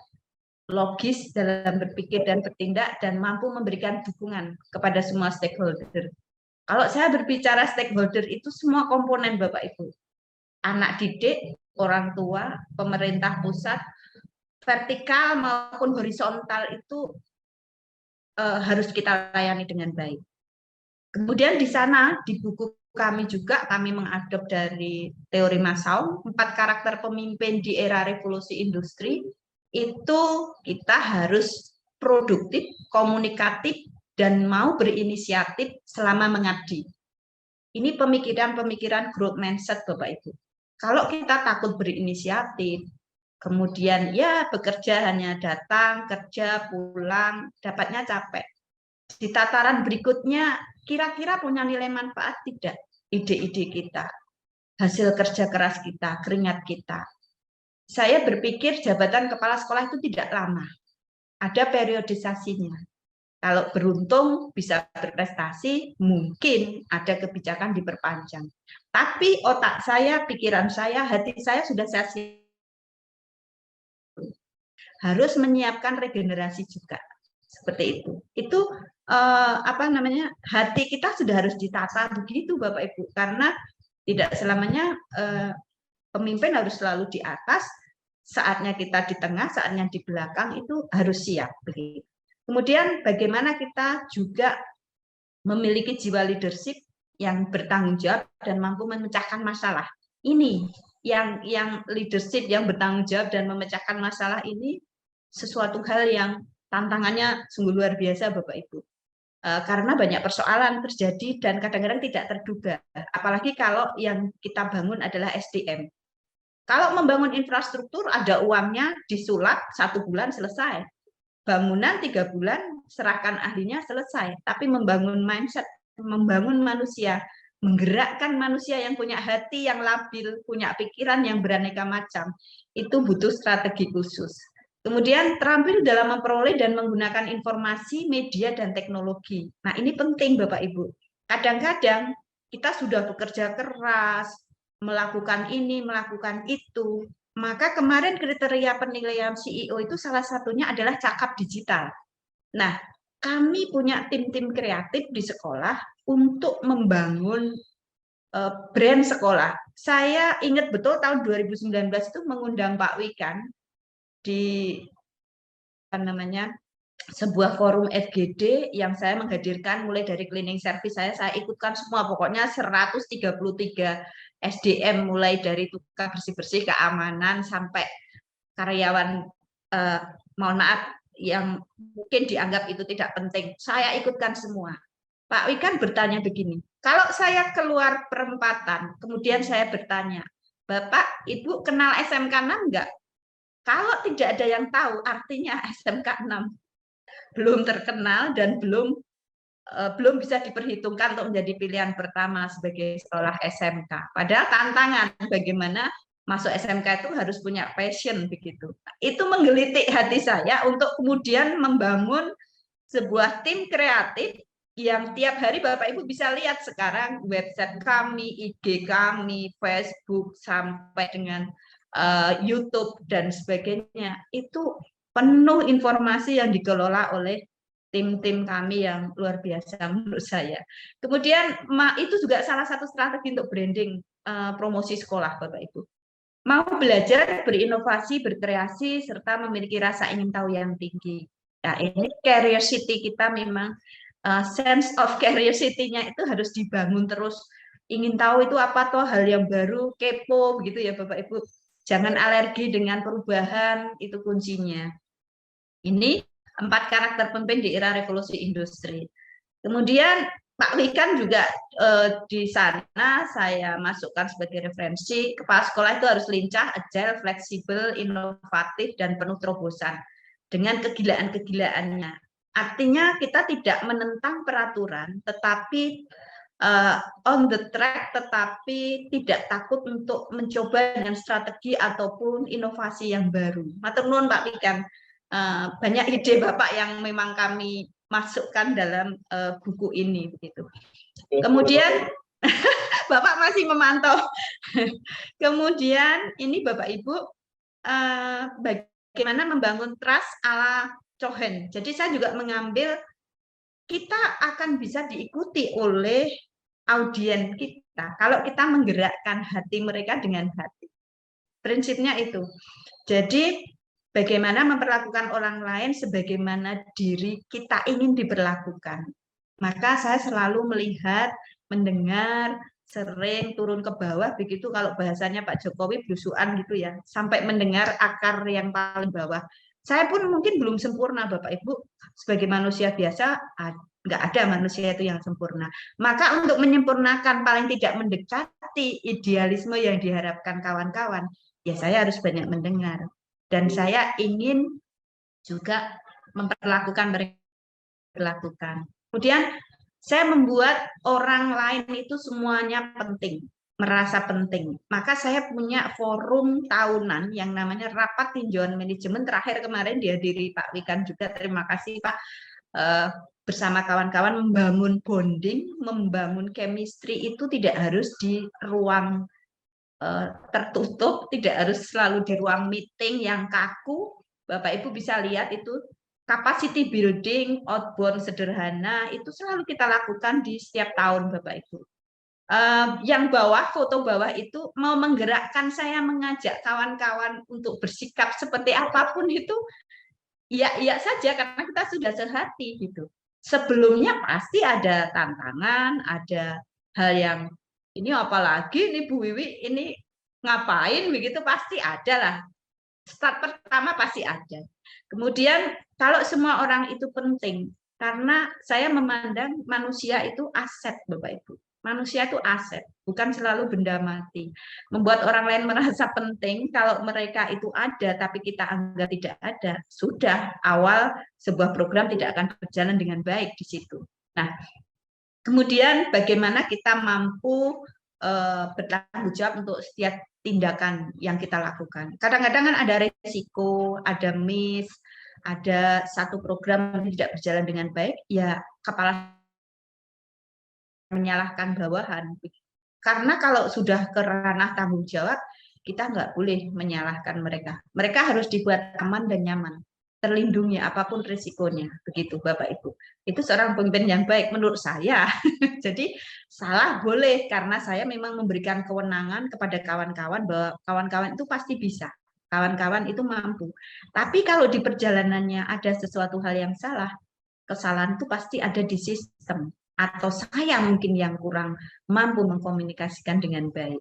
logis dalam berpikir dan bertindak, dan mampu memberikan dukungan kepada semua stakeholder. Kalau saya berbicara stakeholder itu semua komponen Bapak Ibu. Anak didik, orang tua, pemerintah pusat, vertikal maupun horizontal itu harus kita layani dengan baik. Kemudian di sana, di buku kami juga, kami mengadop dari teori Massaw, 4 karakter pemimpin di era revolusi industri, itu kita harus produktif, komunikatif, dan mau berinisiatif selama mengabdi. Ini pemikiran-pemikiran growth mindset Bapak Ibu. Kalau kita takut berinisiatif, kemudian ya bekerja hanya datang, kerja, pulang, dapatnya capek. Di tataran berikutnya, kira-kira punya nilai manfaat tidak ide-ide kita, hasil kerja keras kita, keringat kita. Saya berpikir jabatan kepala sekolah itu tidak lama, ada periodisasinya. Kalau beruntung bisa berprestasi, mungkin ada kebijakan diperpanjang. Tapi otak saya, pikiran saya, hati saya sudah saya harus menyiapkan regenerasi juga. Seperti itu. Itu hati kita sudah harus ditata begitu Bapak Ibu, karena tidak selamanya pemimpin harus selalu di atas, saatnya kita di tengah, saatnya di belakang, itu harus siap begitu. Kemudian bagaimana kita juga memiliki jiwa leadership yang bertanggung jawab dan mampu memecahkan masalah. Ini yang leadership yang bertanggung jawab dan memecahkan masalah ini sesuatu hal yang tantangannya sungguh luar biasa Bapak Ibu. Karena banyak persoalan terjadi dan kadang-kadang tidak terduga. Apalagi kalau yang kita bangun adalah SDM. Kalau membangun infrastruktur ada uangnya, disulap 1 bulan selesai. Bangunan 3 bulan, serahkan ahlinya, selesai. Tapi membangun mindset, membangun manusia, menggerakkan manusia yang punya hati yang labil, punya pikiran yang beraneka macam, itu butuh strategi khusus. Kemudian terampil dalam memperoleh dan menggunakan informasi, media, dan teknologi. Nah, ini penting Bapak Ibu. Kadang-kadang kita sudah bekerja keras, melakukan ini, melakukan itu. Maka kemarin kriteria penilaian CEO itu salah satunya adalah cakap digital. Nah, kami punya tim-tim kreatif di sekolah untuk membangun brand sekolah. Saya ingat betul tahun 2019 itu mengundang Pak Wikan di sebuah forum FGD yang saya menghadirkan mulai dari cleaning service saya ikutkan semua, pokoknya 133 SDM, mulai dari tukang bersih-bersih, keamanan, sampai karyawan mohon maaf yang mungkin dianggap itu tidak penting, saya ikutkan semua. Pak Wikan bertanya begini, kalau saya keluar perempatan, kemudian saya bertanya, Bapak, Ibu kenal SMK 6 enggak? Kalau tidak ada yang tahu, artinya SMK 6 belum terkenal dan belum bisa diperhitungkan untuk menjadi pilihan pertama sebagai sekolah SMK. Padahal tantangan bagaimana masuk SMK itu harus punya passion begitu. Itu menggelitik hati saya untuk kemudian membangun sebuah tim kreatif yang tiap hari Bapak Ibu bisa lihat sekarang website kami, IG kami, Facebook, sampai dengan YouTube dan sebagainya. Itu penuh informasi yang dikelola oleh tim-tim kami yang luar biasa menurut saya. Kemudian itu juga salah satu strategi untuk branding promosi sekolah Bapak Ibu. Mau belajar, berinovasi, berkreasi, serta memiliki rasa ingin tahu yang tinggi. Nah, ini curiosity kita memang sense of curiosity-nya itu harus dibangun terus. Ingin tahu itu apa toh hal yang baru, kepo begitu ya Bapak Ibu. Jangan alergi dengan perubahan, itu kuncinya. Ini 4 karakter pemimpin di era revolusi industri. Kemudian Pak Wikan juga di sana saya masukkan sebagai referensi. Kepala sekolah itu harus lincah, agile, fleksibel, inovatif, dan penuh terobosan dengan kegilaan-kegilaannya. Artinya kita tidak menentang peraturan, tetapi on the track, tetapi tidak takut untuk mencoba dengan strategi ataupun inovasi yang baru. Matur nuwun Pak Wikan. Banyak ide Bapak yang memang kami masukkan dalam buku ini begitu. Kemudian Bapak masih memantau. Kemudian ini Bapak Ibu bagaimana membangun trust ala Cohen. Jadi saya juga mengambil kita akan bisa diikuti oleh audiens kita kalau kita menggerakkan hati mereka dengan hati. Prinsipnya itu. Jadi bagaimana memperlakukan orang lain sebagaimana diri kita ingin diperlakukan. Maka saya selalu melihat, mendengar, sering turun ke bawah, begitu kalau bahasanya Pak Jokowi belusuan gitu ya, sampai mendengar akar yang paling bawah. Saya pun mungkin belum sempurna Bapak Ibu, sebagai manusia biasa, nggak ada manusia itu yang sempurna. Maka untuk menyempurnakan paling tidak mendekati idealisme yang diharapkan kawan-kawan, ya saya harus banyak mendengar. Dan saya ingin juga memperlakukan mereka. Kemudian saya membuat orang lain itu semuanya penting, merasa penting. Maka saya punya forum tahunan yang namanya rapat tinjauan manajemen, terakhir kemarin dihadiri Pak Wikan juga. Terima kasih Pak. Bersama kawan-kawan membangun bonding, membangun chemistry itu tidak harus di ruang tertutup, tidak harus selalu di ruang meeting yang kaku. Bapak Ibu bisa lihat itu capacity building, outbound sederhana, itu selalu kita lakukan di setiap tahun Bapak Ibu. Yang bawah, foto bawah itu mau menggerakkan saya mengajak kawan-kawan untuk bersikap seperti apapun itu, iya saja karena kita sudah sehati gitu. Sebelumnya pasti ada tantangan, ada hal yang ini apalagi nih Bu Wiwi, ini ngapain begitu, pasti ada lah. Start pertama pasti ada. Kemudian kalau semua orang itu penting, karena saya memandang manusia itu aset Bapak Ibu. Manusia itu aset, bukan selalu benda mati. Membuat orang lain merasa penting, kalau mereka itu ada tapi kita anggap tidak ada, sudah awal sebuah program tidak akan berjalan dengan baik di situ. Nah, kemudian bagaimana kita mampu bertanggung jawab untuk setiap tindakan yang kita lakukan. Kadang-kadang kan ada resiko, ada miss, ada satu program yang tidak berjalan dengan baik, ya kepala menyalahkan bawahan. Karena kalau sudah ke ranah tanggung jawab, kita nggak boleh menyalahkan mereka. Mereka harus dibuat aman dan nyaman, terlindungi apapun risikonya, begitu Bapak Ibu. Itu seorang pemimpin yang baik menurut saya. Jadi salah boleh, karena saya memang memberikan kewenangan kepada kawan-kawan bahwa kawan-kawan itu pasti bisa, kawan-kawan itu mampu. Tapi kalau di perjalanannya ada sesuatu hal yang salah, kesalahan itu pasti ada di sistem, atau saya mungkin yang kurang mampu mengkomunikasikan dengan baik.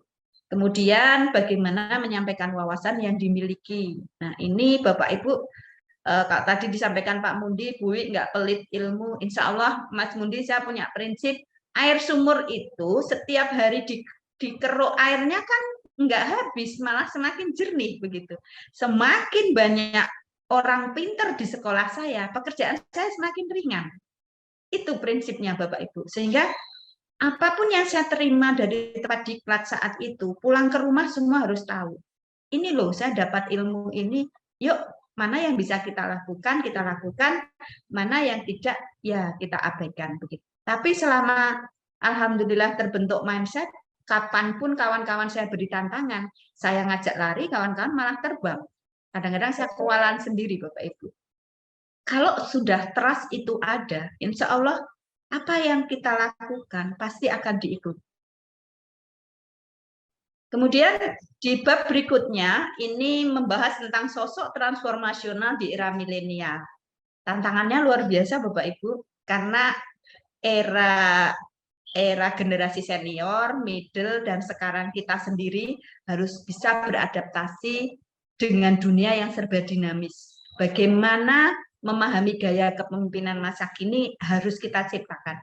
Kemudian bagaimana menyampaikan wawasan yang dimiliki. Nah ini Bapak Ibu, tadi disampaikan Pak Mundi, Bu Wi nggak pelit ilmu. Insya Allah Mas Mundi, saya punya prinsip, air sumur itu setiap hari dikeruk airnya kan nggak habis, malah semakin jernih begitu. Semakin banyak orang pinter di sekolah saya, pekerjaan saya semakin ringan. Itu prinsipnya Bapak Ibu. Sehingga apapun yang saya terima dari tempat diklat saat itu, pulang ke rumah semua harus tahu. Ini loh, saya dapat ilmu ini, yuk mana yang bisa kita lakukan, mana yang tidak, ya kita abaikan. Begitu. Tapi selama alhamdulillah terbentuk mindset, kapanpun kawan-kawan saya beri tantangan, saya ngajak lari, kawan-kawan malah terbang. Kadang-kadang saya kewalahan sendiri, Bapak Ibu. Kalau sudah trust itu ada, insya Allah apa yang kita lakukan pasti akan diikuti. Kemudian di bab berikutnya ini membahas tentang sosok transformasional di era milenial. Tantangannya luar biasa Bapak Ibu, karena era generasi senior, middle, dan sekarang kita sendiri harus bisa beradaptasi dengan dunia yang serba dinamis. Bagaimana memahami gaya kepemimpinan masa kini harus kita ciptakan.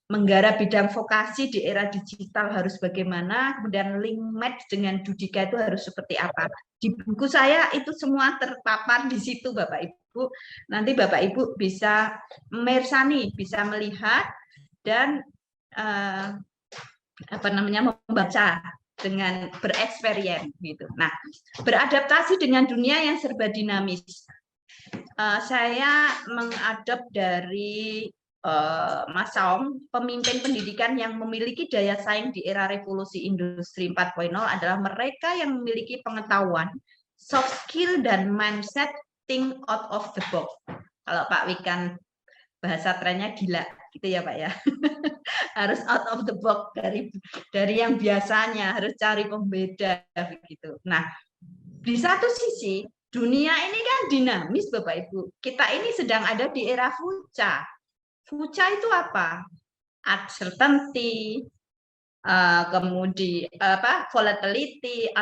Menggarap bidang vokasi di era digital harus bagaimana, kemudian link match dengan Dudika itu harus seperti apa. Di buku saya itu semua terpapar di situ Bapak Ibu. Nanti Bapak Ibu bisa memersani, bisa melihat dan membaca dengan bereksperience gitu. Nah, beradaptasi dengan dunia yang serba dinamis. Saya mengadop dari Mas Saung, pemimpin pendidikan yang memiliki daya saing di era revolusi industri 4.0 adalah mereka yang memiliki pengetahuan, soft skill, dan mindset think out of the box. Kalau Pak Wikan bahasa trennya gila, gitu ya Pak ya. Harus out of the box dari yang biasanya, harus cari pembeda begitu. Nah, di satu sisi dunia ini kan dinamis Bapak Ibu. Kita ini sedang ada di era fuca. Fuca itu apa? Uncertainty, kemudian volatility,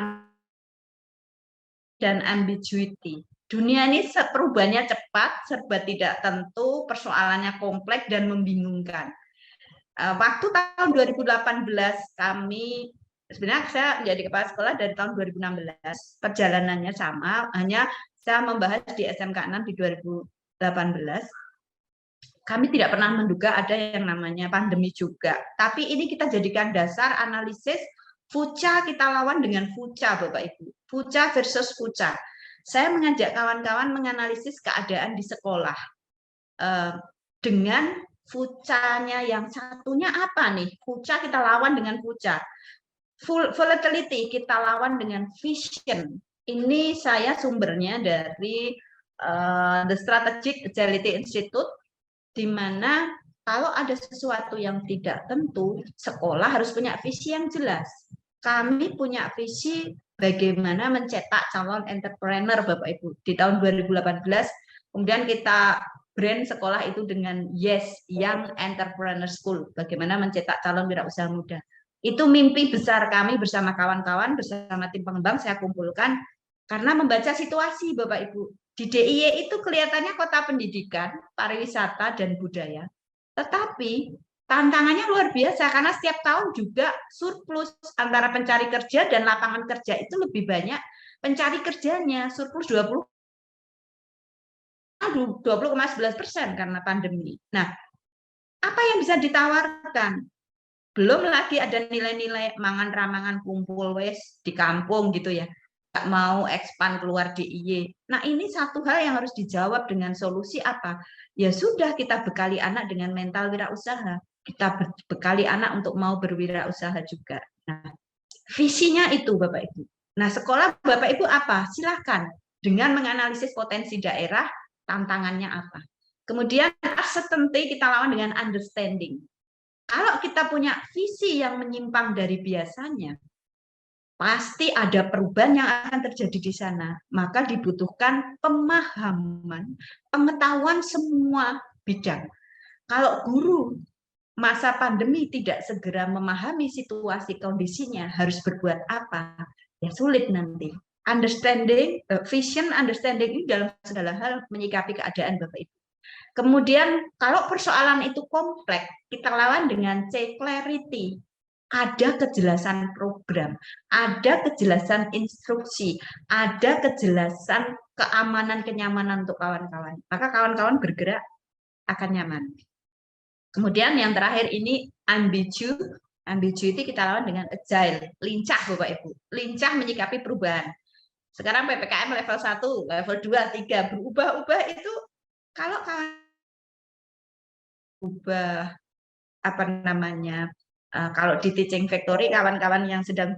dan ambiguity. Dunia ini perubahannya cepat, serba tidak tentu, persoalannya kompleks dan membingungkan. Waktu tahun 2018 kami, sebenarnya saya menjadi kepala sekolah dari tahun 2016, perjalanannya sama, hanya saya membahas di SMK 6 di 2018. Kami tidak pernah menduga ada yang namanya pandemi juga. Tapi ini kita jadikan dasar analisis fuca, kita lawan dengan fuca Bapak Ibu. Fuca versus fuca. Saya mengajak kawan-kawan menganalisis keadaan di sekolah. Dengan fucanya yang satunya apa nih? Fuca kita lawan dengan fuca. Volatility kita lawan dengan vision. Ini saya sumbernya dari The Strategic Agility Institute, di mana kalau ada sesuatu yang tidak tentu, sekolah harus punya visi yang jelas. Kami punya visi bagaimana mencetak calon entrepreneur Bapak Ibu. Di tahun 2018, kemudian kita brand sekolah itu dengan Yes, Young Entrepreneur School. Bagaimana mencetak calon wirausaha muda. Itu mimpi besar kami bersama kawan-kawan, bersama tim pengembang saya kumpulkan, karena membaca situasi Bapak Ibu. Di DIY itu kelihatannya kota pendidikan, pariwisata, dan budaya. Tetapi tantangannya luar biasa karena setiap tahun juga surplus antara pencari kerja dan lapangan kerja itu lebih banyak pencari kerjanya, surplus 20,11% karena pandemi. Nah, apa yang bisa ditawarkan? Belum lagi ada nilai-nilai mangan ramangan kumpul wes di kampung gitu ya. Nggak mau expand keluar DIY. Nah, ini satu hal yang harus dijawab dengan solusi apa? Ya sudah, kita bekali anak dengan mental wirausaha. Kita bekali anak untuk mau berwirausaha juga. Nah, visinya itu Bapak Ibu. Nah, sekolah Bapak Ibu apa? Silakan dengan menganalisis potensi daerah, tantangannya apa. Kemudian uncertainty kita lawan dengan understanding. Kalau kita punya visi yang menyimpang dari biasanya, pasti ada perubahan yang akan terjadi di sana. Maka dibutuhkan pemahaman, pengetahuan semua bidang. Kalau guru masa pandemi tidak segera memahami situasi kondisinya, harus berbuat apa? Ya sulit nanti. Understanding, vision, understanding ini dalam segala hal menyikapi keadaan Bapak Ibu. Kemudian kalau persoalan itu kompleks, kita lawan dengan C, clarity. ada kejelasan program, ada kejelasan instruksi, ada kejelasan keamanan, kenyamanan untuk kawan-kawan. Maka kawan-kawan bergerak akan nyaman. Kemudian yang terakhir ini ambigu. Ambigu itu kita lawan dengan agile, lincah Bapak Ibu. Lincah menyikapi perubahan. Sekarang PPKM level 1, level 2, 3 berubah-ubah itu kalau kawan ubah apa namanya? Kalau di teaching factory kawan-kawan yang sedang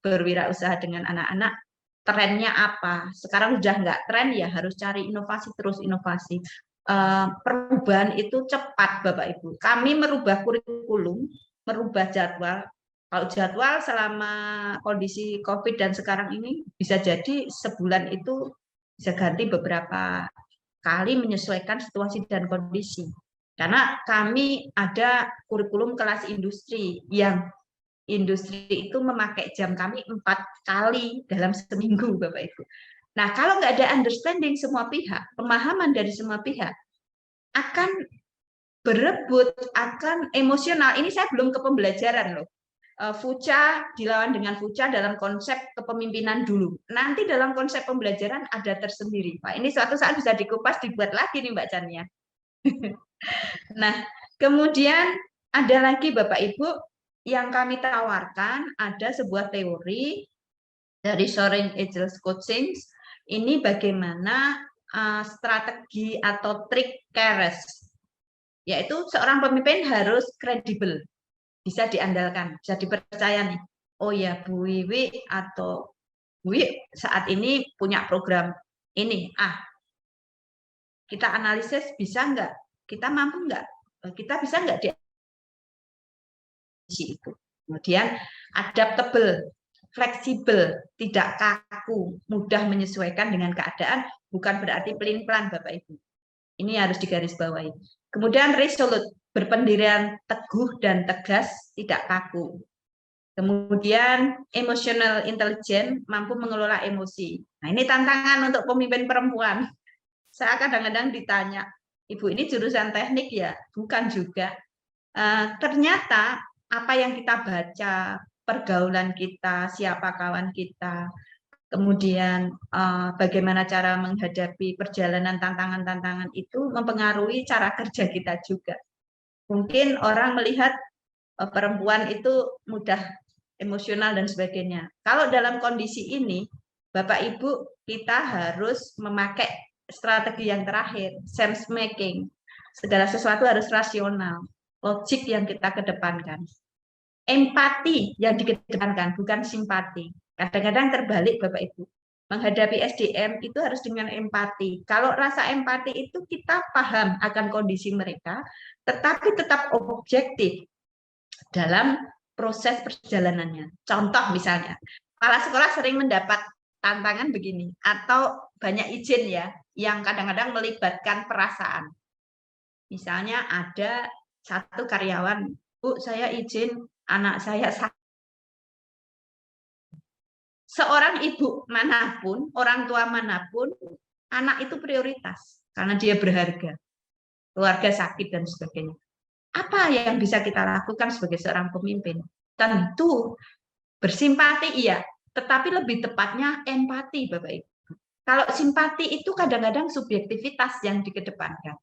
berwirausaha dengan anak-anak, trennya apa? Sekarang sudah nggak tren ya harus cari inovasi terus inovasi. Perubahan itu cepat Bapak Ibu. Kami merubah kurikulum, merubah jadwal. Kalau jadwal selama kondisi COVID dan sekarang ini bisa jadi sebulan itu bisa ganti beberapa kali menyesuaikan situasi dan kondisi. Karena kami ada kurikulum kelas industri yang industri itu memakai jam kami 4 kali dalam seminggu Bapak Ibu. Nah, kalau nggak ada understanding semua pihak, pemahaman dari semua pihak, akan berebut, akan emosional. Ini saya belum ke pembelajaran loh. Fuca dilawan dengan Fuca dalam konsep kepemimpinan dulu. Nanti dalam konsep pembelajaran ada tersendiri. Pak, ini suatu saat bisa dikupas, dibuat lagi nih Mbak Chania. Nah, kemudian ada lagi Bapak Ibu yang kami tawarkan, ada sebuah teori dari Soaring Ageless Coaching. Ini bagaimana strategi atau trik CARES, yaitu seorang pemimpin harus kredibel, bisa diandalkan, bisa dipercaya nih. Oh ya, Bu Wiwi atau Bu Wiwi saat ini punya program ini. Kita analisis bisa nggak? Kita mampu nggak? Kita bisa nggak di itu? Kemudian adaptable, fleksibel, tidak kaku, mudah menyesuaikan dengan keadaan, bukan berarti pelin-pelan Bapak Ibu. Ini harus digarisbawahi. Kemudian resolute, berpendirian teguh dan tegas, tidak kaku. Kemudian emotional intelligence, mampu mengelola emosi. Nah, ini tantangan untuk pemimpin perempuan. Saya kadang-kadang ditanya, Ibu ini jurusan teknik ya? Bukan juga. Ternyata apa yang kita baca, pergaulan kita, siapa kawan kita, kemudian bagaimana cara menghadapi perjalanan tantangan-tantangan itu mempengaruhi cara kerja kita juga. Mungkin orang melihat perempuan itu mudah emosional dan sebagainya. Kalau dalam kondisi ini, Bapak Ibu, kita harus memakai strategi yang terakhir, sense making. Segala sesuatu harus rasional, logik yang kita kedepankan. Empati yang dikedepankan, bukan simpati. Kadang-kadang terbalik Bapak Ibu. Menghadapi SDM itu harus dengan empati. Kalau rasa empati itu kita paham akan kondisi mereka, tetapi tetap objektif dalam proses perjalanannya. Contoh misalnya, kepala sekolah sering mendapat tantangan begini, atau banyak izin ya, yang kadang-kadang melibatkan perasaan. Misalnya ada satu karyawan, Bu, saya izin anak saya sakit. Seorang ibu manapun, orang tua manapun, anak itu prioritas karena dia berharga. Keluarga sakit dan sebagainya. Apa yang bisa kita lakukan sebagai seorang pemimpin? Tentu bersimpati iya, tetapi lebih tepatnya empati Bapak Ibu. Kalau simpati itu kadang-kadang subjektivitas yang dikedepankan.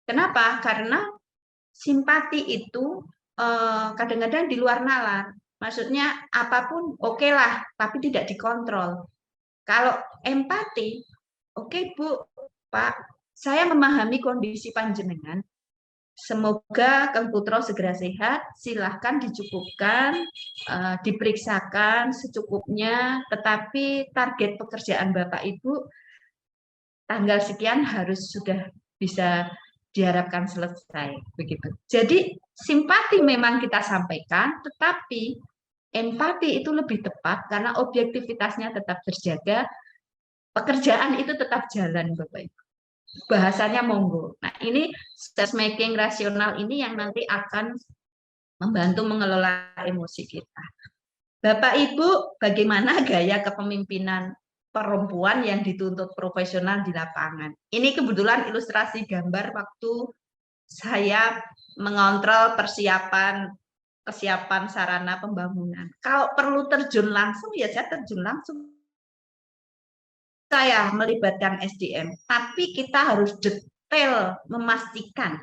Kenapa? Karena simpati itu kadang-kadang di luar nalar. Maksudnya apapun oke lah, tapi tidak dikontrol. Kalau empati, oke Bu, Pak, saya memahami kondisi panjenengan. Semoga Kang Putro segera sehat, silahkan dicukupkan, diperiksakan secukupnya, tetapi target pekerjaan Bapak Ibu tanggal sekian harus sudah bisa diharapkan selesai. Begitu. Jadi simpati memang kita sampaikan, tetapi empati itu lebih tepat karena objektivitasnya tetap terjaga, pekerjaan itu tetap jalan Bapak Ibu. Bahasanya monggo. Nah, ini sense making rasional ini yang nanti akan membantu mengelola emosi kita. Bapak Ibu, bagaimana gaya kepemimpinan perempuan yang dituntut profesional di lapangan? Ini kebetulan ilustrasi gambar waktu saya mengontrol persiapan kesiapan sarana pembangunan. Kalau perlu terjun langsung, ya saya terjun langsung. Saya melibatkan SDM, tapi kita harus detail memastikan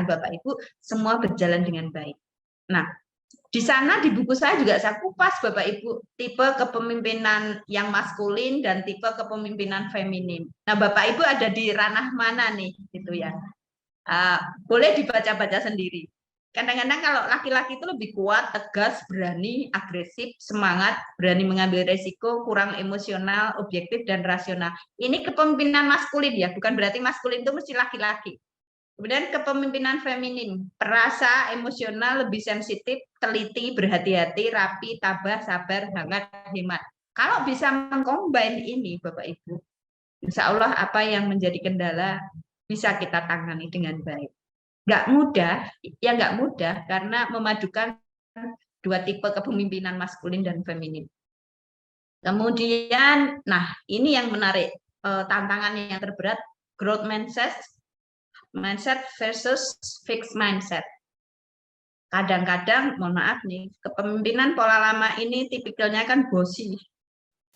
Bapak Ibu semua berjalan dengan baik. Nah, di sana di buku saya juga saya kupas Bapak Ibu tipe kepemimpinan yang maskulin dan tipe kepemimpinan feminim. Nah, Bapak Ibu ada di ranah mana nih gitu ya. Boleh dibaca-baca sendiri. Kadang-kadang kalau laki-laki itu lebih kuat, tegas, berani, agresif, semangat, berani mengambil resiko, kurang emosional, objektif, dan rasional. Ini kepemimpinan maskulin ya, bukan berarti maskulin itu mesti laki-laki. Kemudian kepemimpinan feminim, perasa, emosional, lebih sensitif, teliti, berhati-hati, rapi, tabah, sabar, hangat, hemat. Kalau bisa mengcombine ini Bapak Ibu, insya Allah apa yang menjadi kendala bisa kita tangani dengan baik. Nggak mudah karena memadukan dua tipe kepemimpinan maskulin dan feminin. Kemudian, nah ini yang menarik, tantangan yang terberat, growth mindset versus fixed mindset. Kadang-kadang, mohon maaf nih, kepemimpinan pola lama ini tipikalnya kan bossy,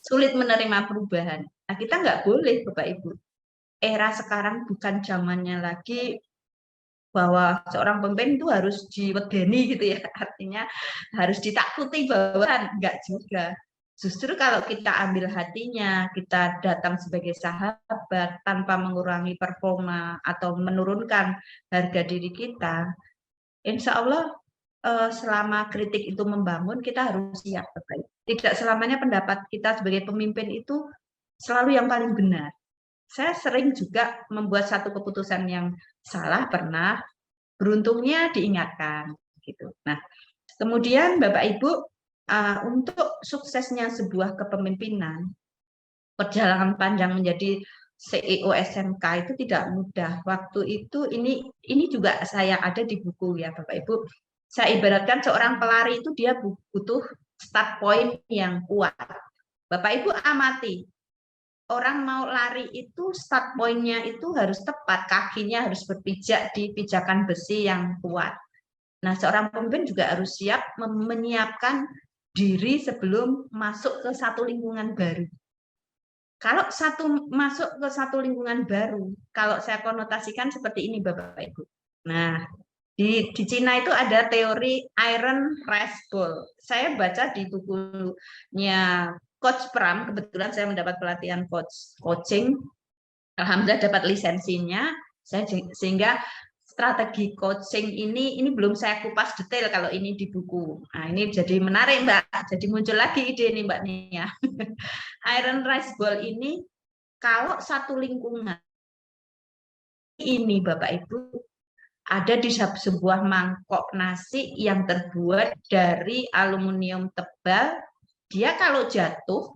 sulit menerima perubahan. Nah, kita nggak boleh, Bapak Ibu. Era sekarang bukan zamannya lagi bahwa seorang pemimpin itu harus diwedeni gitu ya, artinya harus ditakuti bahwa enggak juga. Justru kalau kita ambil hatinya, kita datang sebagai sahabat tanpa mengurangi performa atau menurunkan harga diri kita, insya Allah selama kritik itu membangun, kita harus siap. Tidak selamanya pendapat kita sebagai pemimpin itu selalu yang paling benar. Saya sering juga membuat satu keputusan yang salah pernah, beruntungnya diingatkan gitu. Nah, kemudian Bapak Ibu, untuk suksesnya sebuah kepemimpinan, perjalanan panjang menjadi CEO SMK itu tidak mudah. Waktu itu ini juga saya ada di buku ya Bapak Ibu. Saya ibaratkan seorang pelari itu dia butuh start point yang kuat. Bapak Ibu amati, orang mau lari itu start point-nya itu harus tepat, kakinya harus berpijak di pijakan besi yang kuat. Nah, seorang pemimpin juga harus siap menyiapkan diri sebelum masuk ke satu lingkungan baru. Kalau masuk ke satu lingkungan baru, kalau saya konotasikan seperti ini Bapak Ibu. Nah, di Cina itu ada teori Iron Rice Bowl. Saya baca di bukunya Coach Pram, kebetulan saya mendapat pelatihan coaching, alhamdulillah dapat lisensinya, sehingga strategi coaching ini belum saya kupas detail kalau ini di buku. Nah, ini jadi menarik Mbak, jadi muncul lagi ide nih Mbak Nia. Iron Rice Bowl ini, kalau satu lingkungan ini Bapak Ibu, ada di sebuah mangkok nasi yang terbuat dari aluminium tebal. Dia kalau jatuh,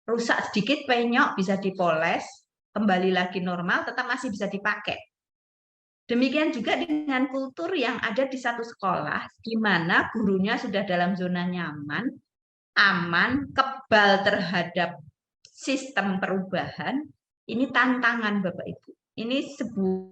rusak sedikit, penyok, bisa dipoles, kembali lagi normal, tetap masih bisa dipakai. Demikian juga dengan kultur yang ada di satu sekolah, di mana gurunya sudah dalam zona nyaman, aman, kebal terhadap sistem perubahan. Ini tantangan Bapak Ibu. Ini sebuah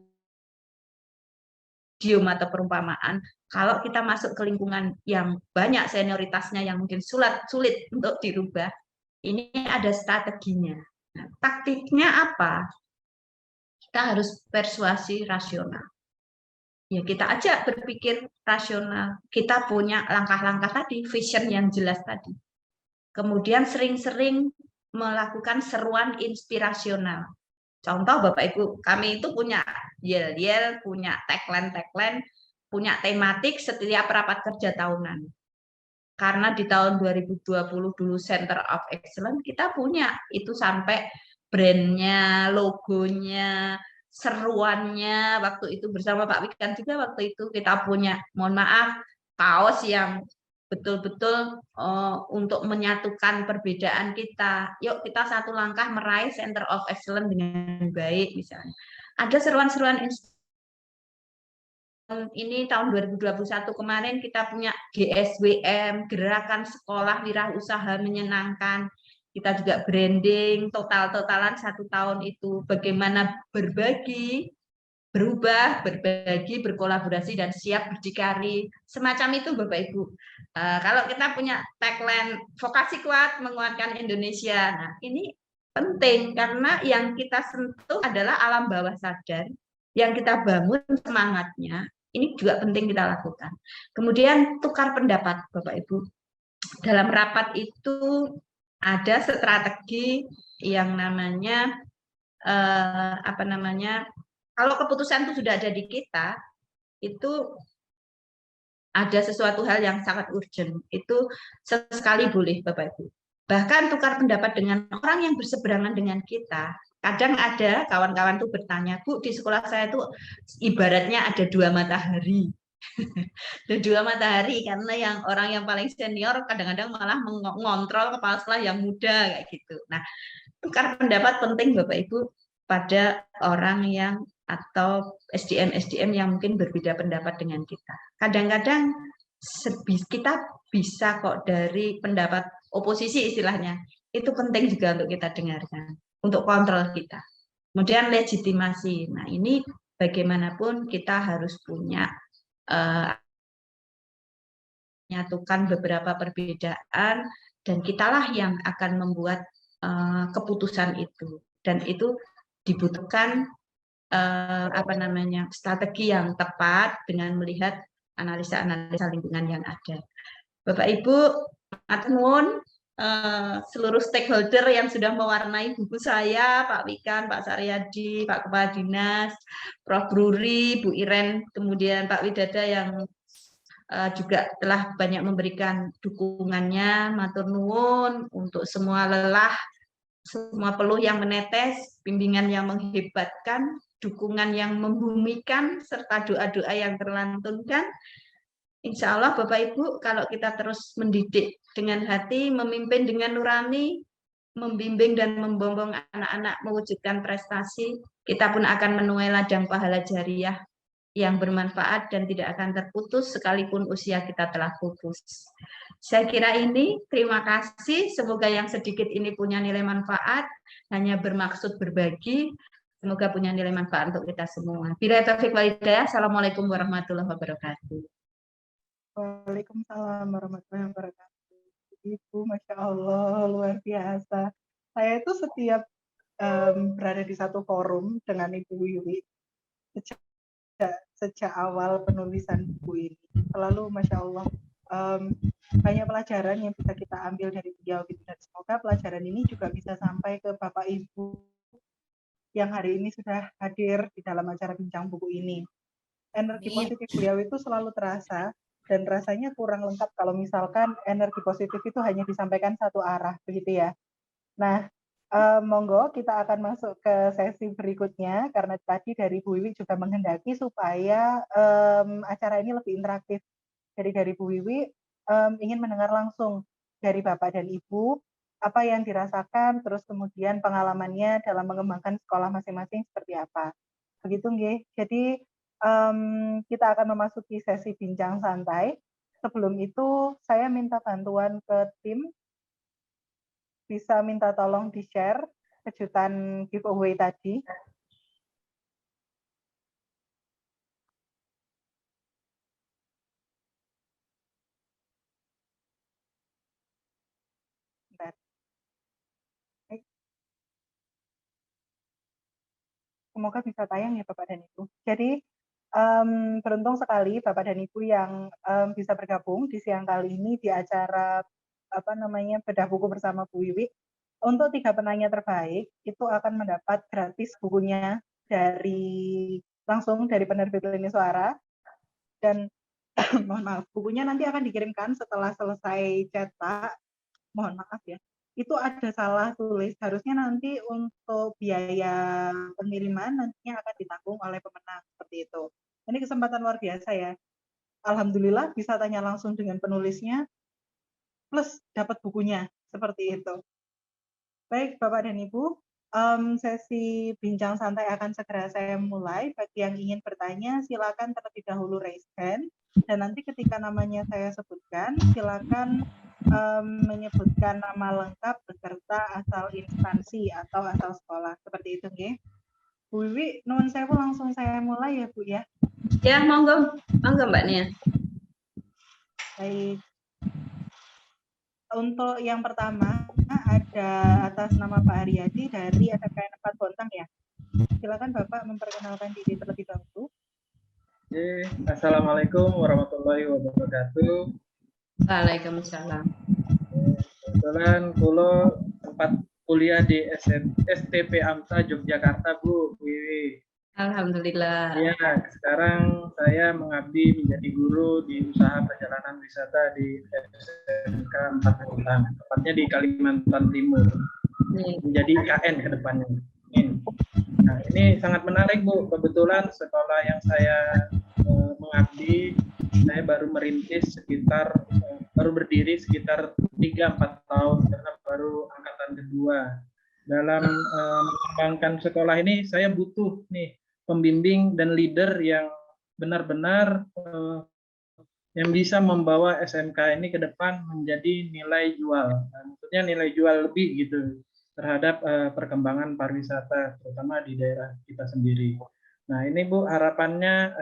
idiom atau perumpamaan, kalau kita masuk ke lingkungan yang banyak senioritasnya yang mungkin sulit untuk dirubah, ini ada strateginya. Nah, taktiknya apa? Kita harus persuasi rasional. Ya, kita ajak berpikir rasional. Kita punya langkah-langkah tadi, vision yang jelas tadi. Kemudian sering-sering melakukan seruan inspirasional. Contoh Bapak Ibu, kami itu punya yel-yel, punya tagline, punya tematik setiap rapat kerja tahunan. Karena di tahun 2020 dulu Center of Excellence, kita punya itu sampai brandnya, logonya, seruannya, waktu itu bersama Pak Wikan juga waktu itu kita punya, mohon maaf, kaos yang betul-betul untuk menyatukan perbedaan kita. Yuk kita satu langkah meraih Center of Excellence dengan baik misalnya. Ada seruan-seruan ini tahun 2021 kemarin kita punya GSWM, Gerakan Sekolah Wirausaha Menyenangkan. Kita juga branding total-totalan 1 tahun itu bagaimana berbagi berubah, berbagi, berkolaborasi, dan siap berdikari. Semacam itu Bapak Ibu. Kalau kita punya tagline vokasi kuat menguatkan Indonesia, nah ini penting karena yang kita sentuh adalah alam bawah sadar, yang kita bangun semangatnya, ini juga penting kita lakukan. Kemudian tukar pendapat Bapak Ibu. Dalam rapat itu ada strategi yang namanya kalau keputusan itu sudah ada di kita, itu ada sesuatu hal yang sangat urgent. Itu sesekali boleh, Bapak Ibu. Bahkan tukar pendapat dengan orang yang berseberangan dengan kita. Kadang ada kawan-kawan tuh bertanya, Bu, di sekolah saya tuh ibaratnya ada 2 matahari. Ada 2 matahari, karena yang orang yang paling senior kadang-kadang malah mengontrol kepala sekolah yang muda, kayak gitu. Nah, tukar pendapat penting Bapak Ibu pada orang yang atau SDM yang mungkin berbeda pendapat dengan kita. Kadang-kadang kita bisa kok dari pendapat oposisi istilahnya. Itu penting juga untuk kita dengarkan, untuk kontrol kita. Kemudian legitimasi. Nah, ini bagaimanapun kita harus punya menyatukan beberapa perbedaan, dan kitalah yang akan membuat keputusan itu. Dan itu dibutuhkan strategi yang tepat dengan melihat analisa-analisa lingkungan yang ada. Bapak Ibu, matur nuwun seluruh stakeholder yang sudah mewarnai buku saya, Pak Wikan, Pak Saryadi, Pak Kepala Dinas, Prof. Bruri, Bu Iren, kemudian Pak Widada yang juga telah banyak memberikan dukungannya. Matur nuwun untuk semua lelah, semua peluh yang menetes, bimbingan yang menghebatkan, dukungan yang membumikan, serta doa-doa yang terlantunkan. Insya Allah Bapak Ibu, kalau kita terus mendidik dengan hati, memimpin dengan nurani, membimbing dan membombong anak-anak mewujudkan prestasi, kita pun akan menuai ladang pahala jariah yang bermanfaat dan tidak akan terputus sekalipun usia kita telah pupus. Saya kira ini, terima kasih. Semoga yang sedikit ini punya nilai manfaat, hanya bermaksud berbagi. Semoga punya nilai manfaat untuk kita semua. Billahi taufiq wal hidayah. Assalamualaikum warahmatullahi wabarakatuh. Waalaikumsalam warahmatullahi wabarakatuh. Ibu, Masya Allah, luar biasa. Saya itu setiap berada di satu forum dengan Ibu Wiwi, sejak awal penulisan buku ini, selalu Masya Allah, banyak pelajaran yang bisa kita ambil dari beliau, dan semoga pelajaran ini juga bisa sampai ke Bapak Ibu yang hari ini sudah hadir di dalam acara bincang buku ini. Energi positif beliau itu selalu terasa, dan rasanya kurang lengkap kalau misalkan energi positif itu hanya disampaikan satu arah, begitu ya. Nah, monggo kita akan masuk ke sesi berikutnya, karena tadi dari Bu Wiwi juga menghendaki supaya acara ini lebih interaktif. Jadi dari Bu Wiwi ingin mendengar langsung dari Bapak dan Ibu apa yang dirasakan, terus kemudian pengalamannya dalam mengembangkan sekolah masing-masing seperti apa. Begitu nggih. Jadi kita akan memasuki sesi bincang santai. Sebelum itu saya minta bantuan ke tim, bisa minta tolong di-share kejutan giveaway tadi. Bentar. Semoga bisa tayang ya Bapak dan Ibu. Jadi beruntung sekali Bapak dan Ibu yang bisa bergabung di siang kali ini di acara bedah buku bersama Bu Wiwi. Untuk 3 penanya terbaik itu akan mendapat gratis bukunya langsung dari penerbit Lini Suara, dan mohon maaf, bukunya nanti akan dikirimkan setelah selesai cetak. Mohon maaf ya, itu ada salah tulis, harusnya nanti untuk biaya pengiriman nantinya akan ditanggung oleh pemenang, seperti itu. Ini kesempatan luar biasa ya. Alhamdulillah bisa tanya langsung dengan penulisnya, plus dapat bukunya, seperti itu. Baik Bapak dan Ibu, sesi bincang santai akan segera saya mulai. Bagi yang ingin bertanya, silakan terlebih dahulu raise hand, dan nanti ketika namanya saya sebutkan, silakan menyebutkan nama lengkap beserta asal instansi atau asal sekolah, seperti itu nggih. Bu Wiwi, nuwun sewu, langsung saya mulai ya Bu ya. Ya, monggo Mbak Nia. Baik. Untuk yang pertama ada atas nama Pak Haryadi dari SMKN 4 Bontang ya. Silakan Bapak memperkenalkan diri terlebih dahulu. Oke, Assalamualaikum warahmatullahi wabarakatuh. Waalaikumsalam. Kebetulan kulo tempat kuliah di STP AMSA Yogyakarta, Bu Wiwi. Alhamdulillah. Ya, sekarang saya mengabdi menjadi guru di usaha perjalanan wisata di SMK 4 Bontang, tepatnya di Kalimantan Timur. Menjadi IKN ke depannya. Nah, ini sangat menarik, Bu. Kebetulan sekolah yang saya mengabdi, saya baru merintis baru berdiri sekitar 3-4 tahun karena baru angkatan kedua. Dalam mengembangkan sekolah ini, saya butuh nih pembimbing dan leader yang benar-benar yang bisa membawa SMK ini ke depan menjadi nilai jual. Nah, maksudnya nilai jual lebih gitu terhadap perkembangan pariwisata, terutama di daerah kita sendiri. Nah, ini Bu, harapannya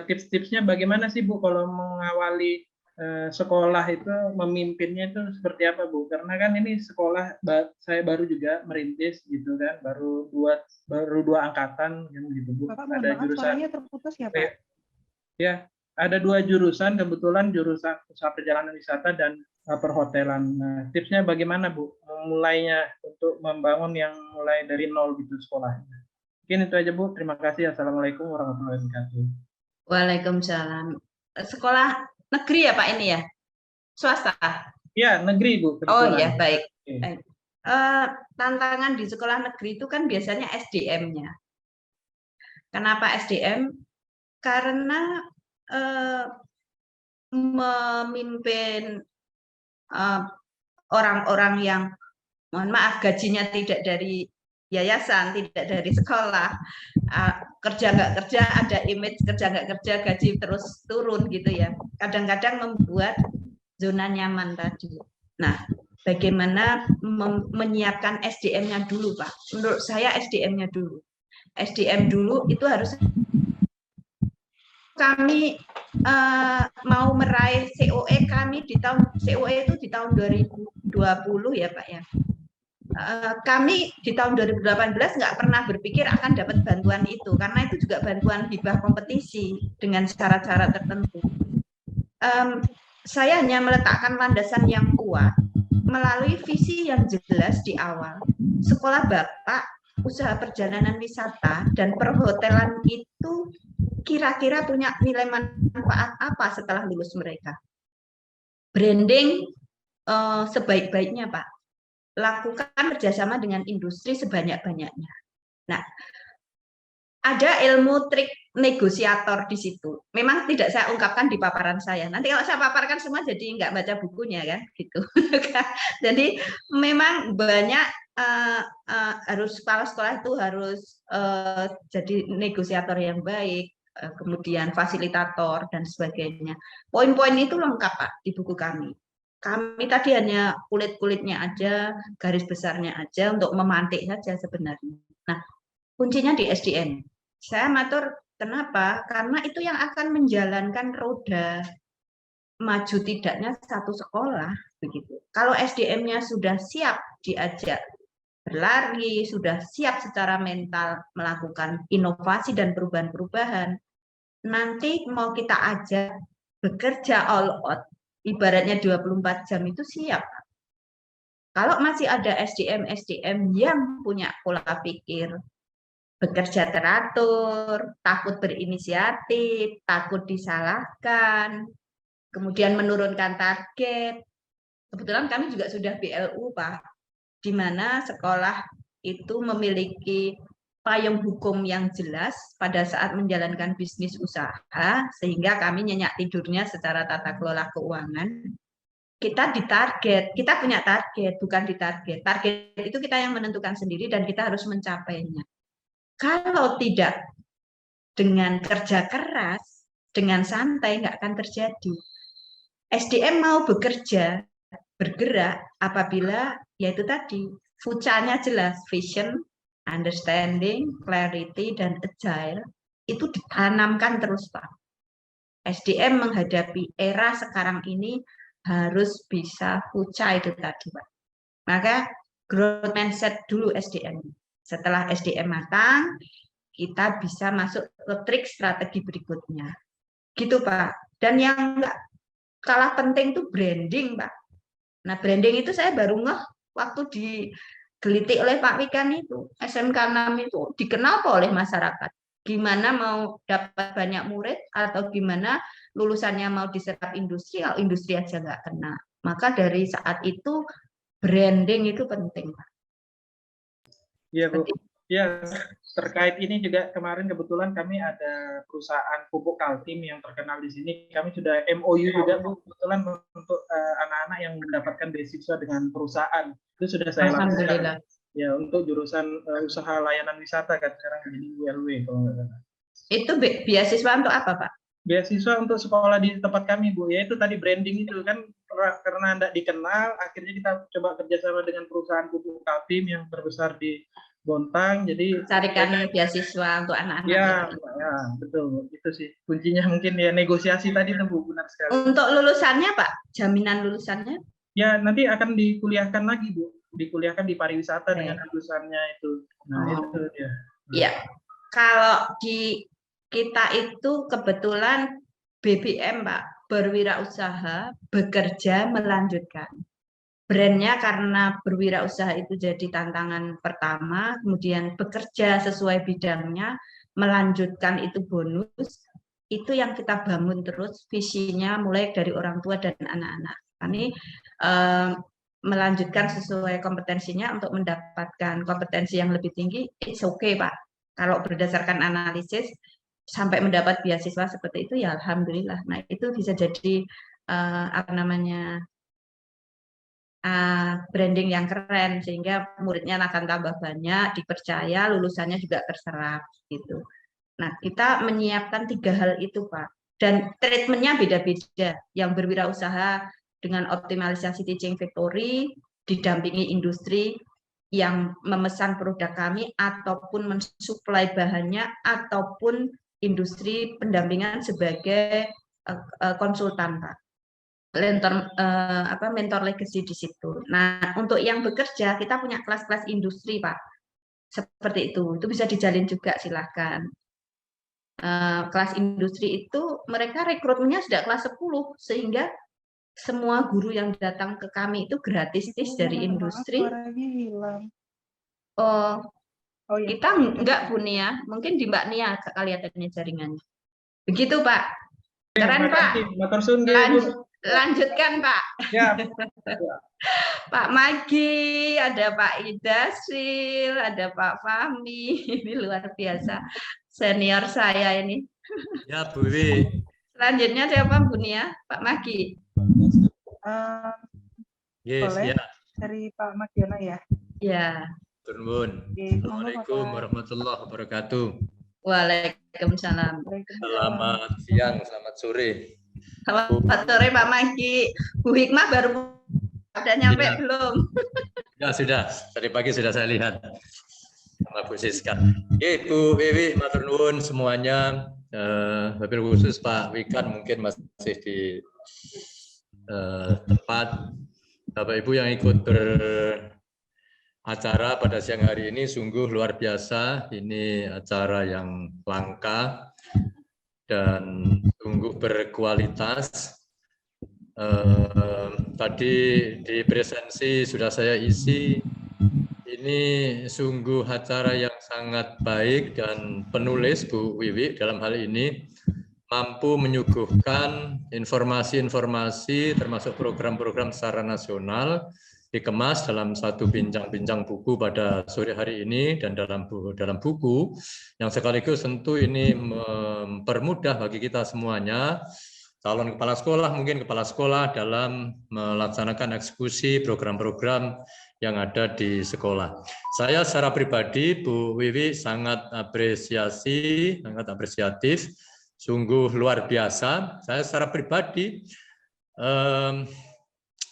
tips-tipsnya bagaimana sih Bu kalau mengawali sekolah itu, memimpinnya itu seperti apa Bu? Karena kan ini sekolah saya baru juga merintis gitu kan, baru dua angkatan kan gitu Bu. Bapak, ada maaf, jurusan suaranya terputus ya Pak? Ya, ada 2 jurusan, kebetulan jurusan usaha perjalanan wisata dan perhotelan. Nah, tipsnya bagaimana Bu mulainya untuk membangun yang mulai dari nol gitu sekolahnya? Mungkin itu aja Bu. Terima kasih. Assalamualaikum warahmatullahi wabarakatuh. Waalaikumsalam. Sekolah negeri ya Pak ini ya? Swasta? Ya, negeri Bu. Kebetulan. Oh iya, baik. Oke. Tantangan di sekolah negeri itu kan biasanya SDM-nya. Kenapa SDM? Karena memimpin orang-orang yang, mohon maaf, gajinya tidak dari yayasan, tidak dari sekolah, kerja nggak kerja, ada image kerja nggak kerja, gaji terus turun gitu ya. Kadang-kadang membuat zona nyaman tadi. Nah, bagaimana menyiapkan SDM-nya dulu, Pak? Menurut saya SDM-nya dulu. SDM dulu itu harus kami mau meraih COE kami di tahun COE itu di tahun 2020 ya Pak ya. Kami di tahun 2018 nggak pernah berpikir akan dapat bantuan itu karena itu juga bantuan hibah kompetisi dengan syarat-syarat tertentu. Saya hanya meletakkan landasan yang kuat melalui visi yang jelas di awal. Sekolah Bapak, usaha perjalanan wisata dan perhotelan itu kira-kira punya nilai manfaat apa setelah lulus mereka? Branding sebaik-baiknya Pak. Lakukan kerjasama dengan industri sebanyak-banyaknya. Nah, ada ilmu trik negosiator di situ. Memang tidak saya ungkapkan di paparan saya. Nanti kalau saya paparkan semua jadi nggak baca bukunya kan, gitu. Jadi memang banyak harus kepala sekolah itu harus jadi negosiator yang baik, kemudian fasilitator dan sebagainya. Poin-poin itu lengkap Pak di buku kami. Kami tadi hanya kulit-kulitnya aja, garis besarnya aja untuk memantik saja sebenarnya. Nah, kuncinya di SDM. Saya matur kenapa? Karena itu yang akan menjalankan roda maju tidaknya satu sekolah begitu. Kalau SDM-nya sudah siap diajak berlari, sudah siap secara mental melakukan inovasi dan perubahan-perubahan, nanti mau kita ajak bekerja all out, ibaratnya 24 jam itu siap. Kalau masih ada SDM yang punya pola pikir, bekerja teratur, takut berinisiatif, takut disalahkan, kemudian menurunkan target. Kebetulan kami juga sudah BLU, Pak, di mana sekolah itu memiliki payung hukum yang jelas pada saat menjalankan bisnis usaha, sehingga kami nyenyak tidurnya secara tata kelola keuangan. Kita ditarget, kita punya target, bukan ditarget. Target itu kita yang menentukan sendiri dan kita harus mencapainya. Kalau tidak dengan kerja keras, dengan santai, nggak akan terjadi. SDM mau bekerja, bergerak apabila yaitu tadi, fucanya jelas, vision, Understanding, clarity, dan agile itu ditanamkan terus, Pak. SDM menghadapi era sekarang ini harus bisa fuca itu tadi, Pak. Maka growth mindset dulu SDM. Setelah SDM matang, kita bisa masuk ke trik strategi berikutnya. Gitu, Pak. Dan yang enggak kalah penting itu branding, Pak. Nah, branding itu saya baru ngeh waktu digelitik oleh Pak Wikan itu. SMK 6 itu dikenal apa oleh masyarakat? Gimana mau dapat banyak murid atau gimana lulusannya mau diserap industri, kalau industri aja nggak kena. Maka dari saat itu branding itu penting, Pak. Iya, Bu. Ya, terkait ini juga kemarin kebetulan kami ada perusahaan pupuk Kaltim yang terkenal di sini. Kami sudah MOU juga, Bu, kebetulan untuk anak-anak yang mendapatkan beasiswa dengan perusahaan. Itu sudah saya lakukan. Ya, untuk jurusan usaha layanan wisata kan sekarang jadi ULW kalau nggak salah. Itu beasiswa untuk apa, Pak? Beasiswa untuk sekolah di tempat kami, Bu. Ya itu tadi branding itu kan karena tidak dikenal, akhirnya kita coba kerjasama dengan perusahaan pupuk Kaltim yang terbesar di Bontang, jadi carikan beasiswa untuk anak-anak. Ya, betul, itu sih kuncinya mungkin ya negosiasi tadi tuh Bu, benar sekali. Untuk lulusannya Pak, jaminan lulusannya? Ya nanti akan dikuliahkan lagi Bu, dikuliahkan di pariwisata dengan lulusannya itu. Nah itu dia. Iya, kalau di kita itu kebetulan BBM Pak, berwirausaha, bekerja, melanjutkan. Brandnya karena berwirausaha itu jadi tantangan pertama, kemudian bekerja sesuai bidangnya, melanjutkan itu bonus, itu yang kita bangun terus visinya mulai dari orang tua dan anak-anak. Ini melanjutkan sesuai kompetensinya untuk mendapatkan kompetensi yang lebih tinggi, it's okay Pak. Kalau berdasarkan analisis sampai mendapat beasiswa seperti itu ya alhamdulillah. Nah itu bisa jadi branding yang keren sehingga muridnya akan tambah banyak, dipercaya, lulusannya juga terserap gitu. Nah, kita menyiapkan 3 hal itu, Pak. Dan treatmentnya beda-beda. Yang berwirausaha dengan optimalisasi teaching factory, didampingi industri yang memesan produk kami ataupun mensuplai bahannya ataupun industri pendampingan sebagai konsultan, Pak. Mentor legacy di situ. Nah, untuk yang bekerja kita punya kelas-kelas industri, Pak. Seperti itu bisa dijalin juga silahkan. Kelas industri itu mereka rekrutmennya sudah kelas 10 sehingga semua guru yang datang ke kami itu gratis dari industri. Kita enggak Bu Nia, mungkin di Mbak Nia kelihatannya jaringannya. Begitu Pak. Keren Pak. Lanjutkan Pak. Ya. Pak Magi, ada Pak Idasil, ada Pak Fahmi. Ini luar biasa. Senior saya ini. Ya Bu Wiwi. Selanjutnya siapa Bu Nia? Pak Magi. Yes, boleh ya. Dari Pak Magiono ya. Ya. Turun. Assalamualaikum warahmatullahi wabarakatuh. Waalaikumsalam. Selamat siang, selamat sore. Selamat sore Pak Magi. Bu Hikmah baru udah nyampe ya. Belum? Ya sudah, tadi pagi sudah saya lihat sama Bu Siska. Bu Wiwi, matur nuwun semuanya. Wabil khusus Pak Wikan mungkin masih di tempat. Bapak Ibu yang ikut beracara pada siang hari ini sungguh luar biasa. Ini acara yang langka dan sungguh berkualitas. Tadi di presensi sudah saya isi. Ini sungguh acara yang sangat baik dan penulis Bu Wiwi dalam hal ini mampu menyuguhkan informasi-informasi termasuk program-program secara nasional dikemas dalam satu bincang-bincang buku pada sore hari ini dan dalam buku yang sekaligus tentu ini mempermudah bagi kita semuanya calon kepala sekolah, mungkin kepala sekolah dalam melaksanakan eksekusi program-program yang ada di sekolah. Saya secara pribadi, Bu Wiwi, sangat apresiatif, sungguh luar biasa. Saya secara pribadi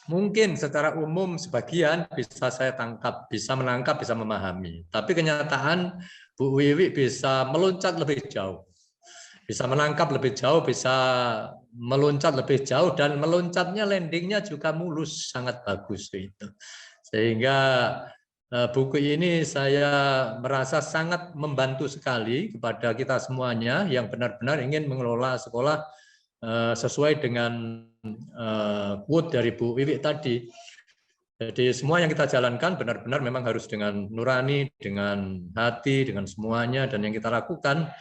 mungkin secara umum sebagian bisa saya tangkap, bisa menangkap, bisa memahami. Tapi kenyataan Bu Wiwi bisa meloncat lebih jauh. Bisa menangkap lebih jauh, bisa meloncat lebih jauh, dan meloncatnya landingnya juga mulus, sangat bagus itu. Sehingga buku ini saya merasa sangat membantu sekali kepada kita semuanya yang benar-benar ingin mengelola sekolah sesuai dengan quote dari Bu Wiwi tadi. Jadi semua yang kita jalankan benar-benar memang harus dengan nurani, dengan hati, dengan semuanya, dan yang kita lakukan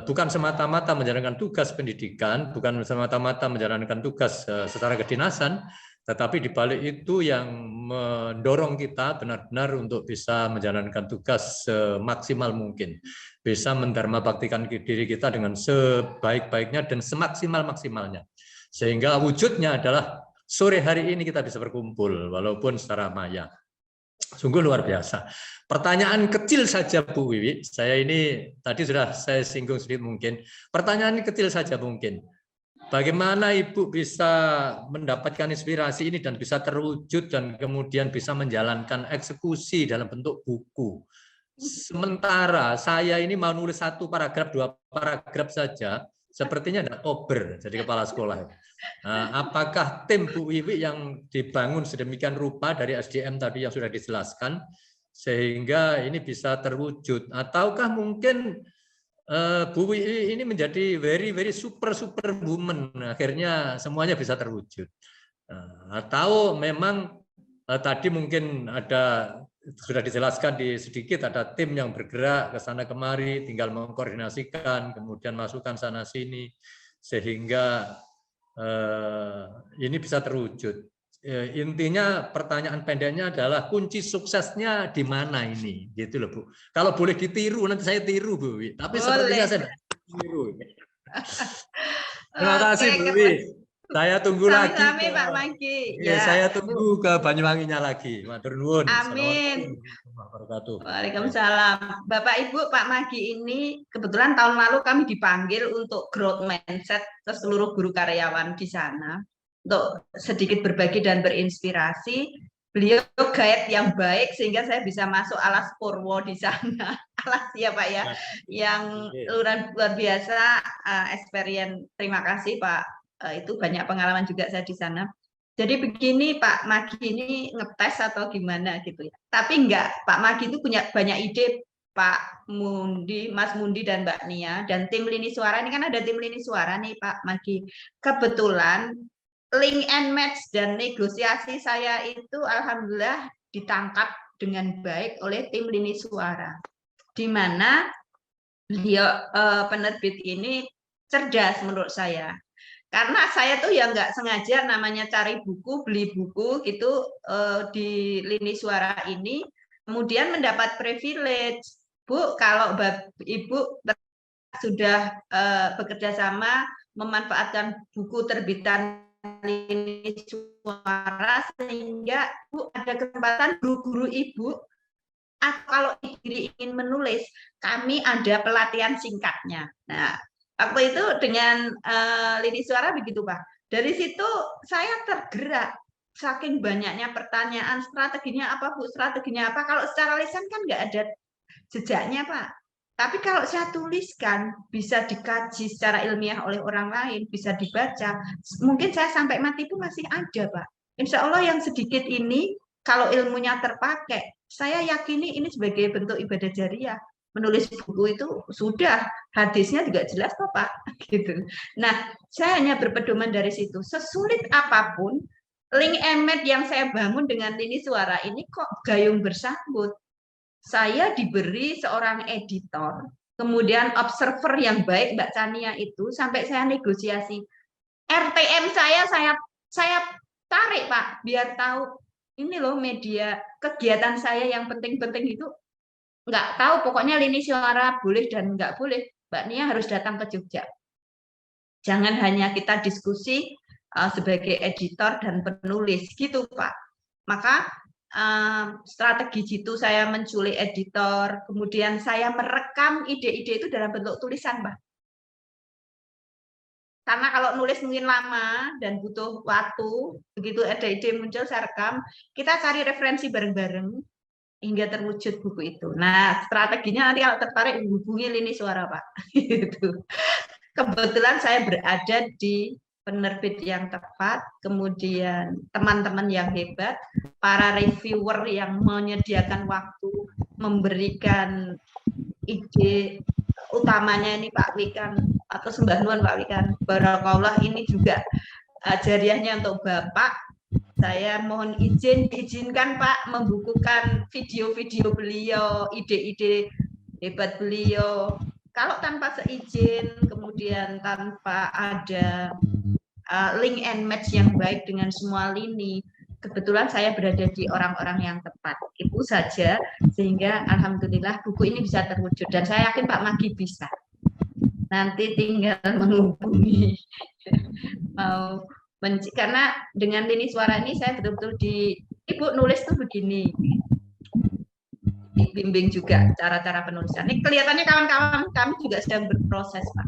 bukan semata-mata menjalankan tugas pendidikan, bukan semata-mata menjalankan tugas secara kedinasan, tetapi di balik itu yang mendorong kita benar-benar untuk bisa menjalankan tugas semaksimal mungkin, bisa mendharmabaktikan diri kita dengan sebaik-baiknya dan semaksimal-maksimalnya. Sehingga wujudnya adalah sore hari ini kita bisa berkumpul, walaupun secara maya. Sungguh luar biasa. Pertanyaan kecil saja Bu Wiwi, saya ini tadi sudah saya singgung sedikit mungkin. Pertanyaan kecil saja mungkin. Bagaimana Ibu bisa mendapatkan inspirasi ini dan bisa terwujud dan kemudian bisa menjalankan eksekusi dalam bentuk buku. Sementara saya ini mau nulis 1 paragraf, 2 paragraf saja, sepertinya ada kober jadi kepala sekolah. Nah, apakah tim Bu Wiwi yang dibangun sedemikian rupa dari SDM tadi yang sudah dijelaskan sehingga ini bisa terwujud, ataukah mungkin Bu Wiwi ini menjadi very super woman, akhirnya semuanya bisa terwujud, atau memang tadi mungkin ada sudah dijelaskan di sedikit, ada tim yang bergerak ke sana kemari, tinggal mengkoordinasikan, kemudian masukkan sana sini sehingga ini bisa terwujud. Intinya pertanyaan pendeknya adalah kunci suksesnya di mana ini, gitu loh Bu. Kalau boleh ditiru nanti saya tiru Bu Wiwi, tapi sepertinya saya tidak tiru. Terima kasih Bu Wiwi. Saya tunggu lagi. Sami-sami Pak Maki. Ya, saya tunggu ke Banyuwanginya lagi. Matur nuwun. Amin. Waalaikumsalam. Bapak Ibu, Pak Maki ini kebetulan tahun lalu kami dipanggil untuk growth mindset ke seluruh guru karyawan di sana untuk sedikit berbagi dan berinspirasi. Beliau guide yang baik sehingga saya bisa masuk Alas Purwo di sana. Alas ya Pak ya, yang luar biasa experience. Terima kasih Pak. Itu banyak pengalaman juga saya di sana. Jadi begini Pak Maki ini ngetes atau gimana gitu ya. Tapi enggak, Pak Maki itu punya banyak ide, Pak Mundi, Mas Mundi dan Mbak Nia, dan tim lini suara ini kan ada tim lini suara nih Pak Maki. Kebetulan link and match dan negosiasi saya itu alhamdulillah ditangkap dengan baik oleh tim lini suara. Di mana beliau penerbit ini cerdas menurut saya. Karena saya tuh ya nggak sengaja namanya cari buku, beli buku gitu di lini suara ini, kemudian mendapat privilege. Bu, kalau Ibu sudah bekerja sama memanfaatkan buku terbitan lini suara sehingga Bu ada kesempatan guru-guru Ibu atau kalau diri ingin menulis, kami ada pelatihan singkatnya. Nah, waktu itu dengan lini suara begitu Pak. Dari situ saya tergerak, saking banyaknya pertanyaan, strateginya apa Bu, strateginya apa. Kalau secara lisan kan nggak ada jejaknya Pak. Tapi kalau saya tuliskan, bisa dikaji secara ilmiah oleh orang lain, bisa dibaca. Mungkin saya sampai mati pun masih ada Pak. Insya Allah yang sedikit ini, kalau ilmunya terpakai, saya yakini ini sebagai bentuk ibadah jariah. Menulis buku itu sudah, hadisnya juga jelas kok Pak. Gitu. Nah, saya hanya berpedoman dari situ. Sesulit apapun, link emet yang saya bangun dengan lini suara ini kok gayung bersambut. Saya diberi seorang editor, kemudian observer yang baik Mbak Chania itu, sampai saya negosiasi. RTM saya tarik Pak, biar tahu ini loh media kegiatan saya yang penting-penting itu nggak tahu, pokoknya lini suara boleh dan nggak boleh. Mbak Nia harus datang ke Jogja. Jangan hanya kita diskusi sebagai editor dan penulis gitu Pak. Maka strategi jitu saya menculik editor, kemudian saya merekam ide-ide itu dalam bentuk tulisan Pak. karena kalau nulis mungkin lama dan butuh waktu, begitu ada ide muncul saya rekam, kita cari referensi bareng-bareng hingga terwujud buku itu. Nah, strateginya nanti kalau tertarik hubungi Lini Suara, Pak. Gitu. Kebetulan saya berada di penerbit yang tepat, kemudian teman-teman yang hebat, para reviewer yang menyediakan waktu, memberikan ide utamanya ini Pak Wikan, atau sembah nuwun Pak Wikan. Barakallah, ini juga jariahnya untuk Bapak. Saya mohon diizinkan Pak membukukan video-video beliau, ide-ide hebat beliau. Kalau tanpa seizin, kemudian tanpa ada link and match yang baik dengan semua lini, kebetulan saya berada di orang-orang yang tepat. Itu saja, sehingga alhamdulillah buku ini bisa terwujud. Dan saya yakin Pak Magi bisa. Nanti tinggal menghubungi. Karena dengan Lini Suara ini saya betul-betul Ibu nulis tuh begini. Dibimbing juga cara-cara penulisan. Ini kelihatannya kawan-kawan kami juga sedang berproses, Pak.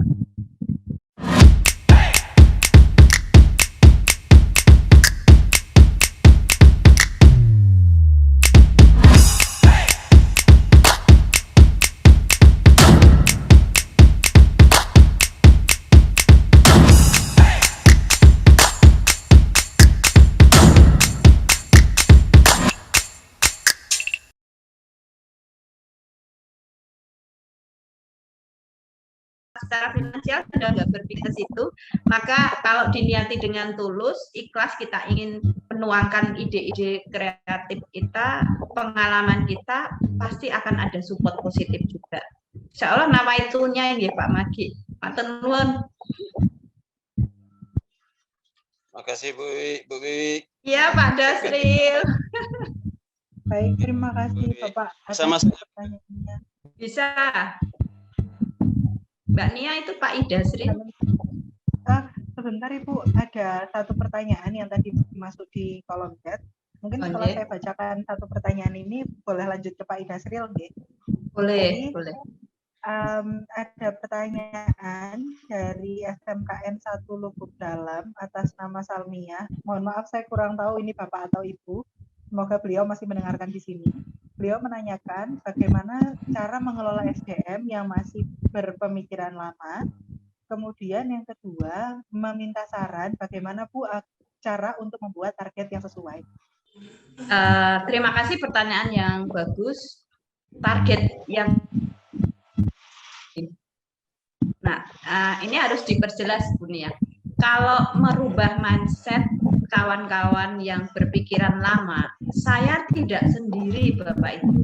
Secara finansial sudah nggak berpikir ke situ, maka kalau diniati dengan tulus, ikhlas kita ingin menuangkan ide-ide kreatif kita, pengalaman kita, pasti akan ada support positif juga. Insya Allah nama itunya ya Pak Magi. Matur nuwun. Makasih Bu Wiwi. Iya Pak Dasril. Baik, terima kasih Bapak. Sama pertanyaannya. Bisa. Mbak Nia itu Pak Ida Sri. Sebentar Ibu, ada satu pertanyaan yang tadi masuk di kolom chat. Mungkin setelah saya bacakan satu pertanyaan ini, boleh lanjut ke Pak Ida Sri, okay? Boleh, boleh. Ada pertanyaan dari SMKN 1 Lubuk Dalam atas nama Salmia. Mohon maaf saya kurang tahu ini Bapak atau Ibu. Semoga beliau masih mendengarkan di sini. Beliau menanyakan bagaimana cara mengelola SDM yang masih berpemikiran lama. Kemudian yang kedua, meminta saran bagaimana Bu cara untuk membuat target yang sesuai. Terima kasih pertanyaan yang bagus. Target yang ini harus diperjelas Bu Nia. Kalau merubah mindset kawan-kawan yang berpikiran lama, saya tidak sendiri Bapak Ibu.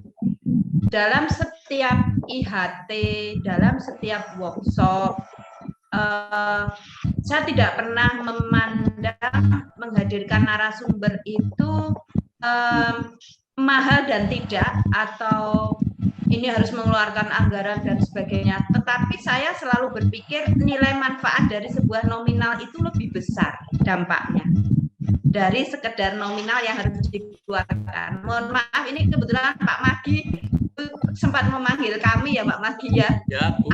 Dalam setiap IHT, dalam setiap workshop, saya tidak pernah memandang menghadirkan narasumber itu mahal dan tidak, atau ini harus mengeluarkan anggaran dan sebagainya. Tetapi saya selalu berpikir nilai manfaat dari sebuah nominal itu lebih besar dampaknya dari sekedar nominal yang harus dikeluarkan. Mohon maaf, ini kebetulan Pak Magi sempat memanggil kami ya Pak Magi ya.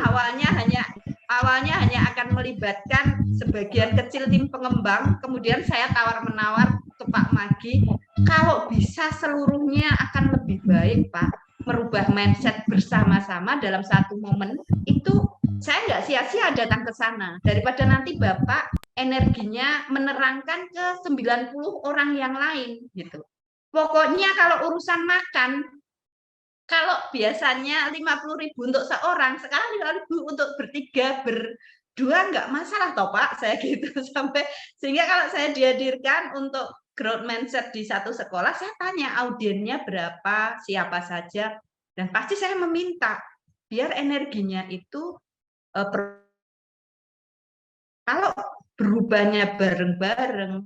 Awalnya hanya akan melibatkan sebagian kecil tim pengembang, kemudian saya tawar-menawar ke Pak Magi, kalau bisa seluruhnya akan lebih baik Pak. Merubah mindset bersama-sama dalam satu momen itu, saya nggak sia-sia datang ke sana daripada nanti Bapak energinya menerangkan ke 90 orang yang lain gitu. Pokoknya kalau urusan makan, kalau biasanya 50.000 untuk seorang, sekarang 5.000 untuk bertiga, berdua nggak masalah toh Pak, saya gitu sampai sehingga kalau saya dihadirkan untuk growth mindset di satu sekolah, saya tanya audiennya berapa, siapa saja, dan pasti saya meminta biar energinya itu kalau berubahnya bareng-bareng,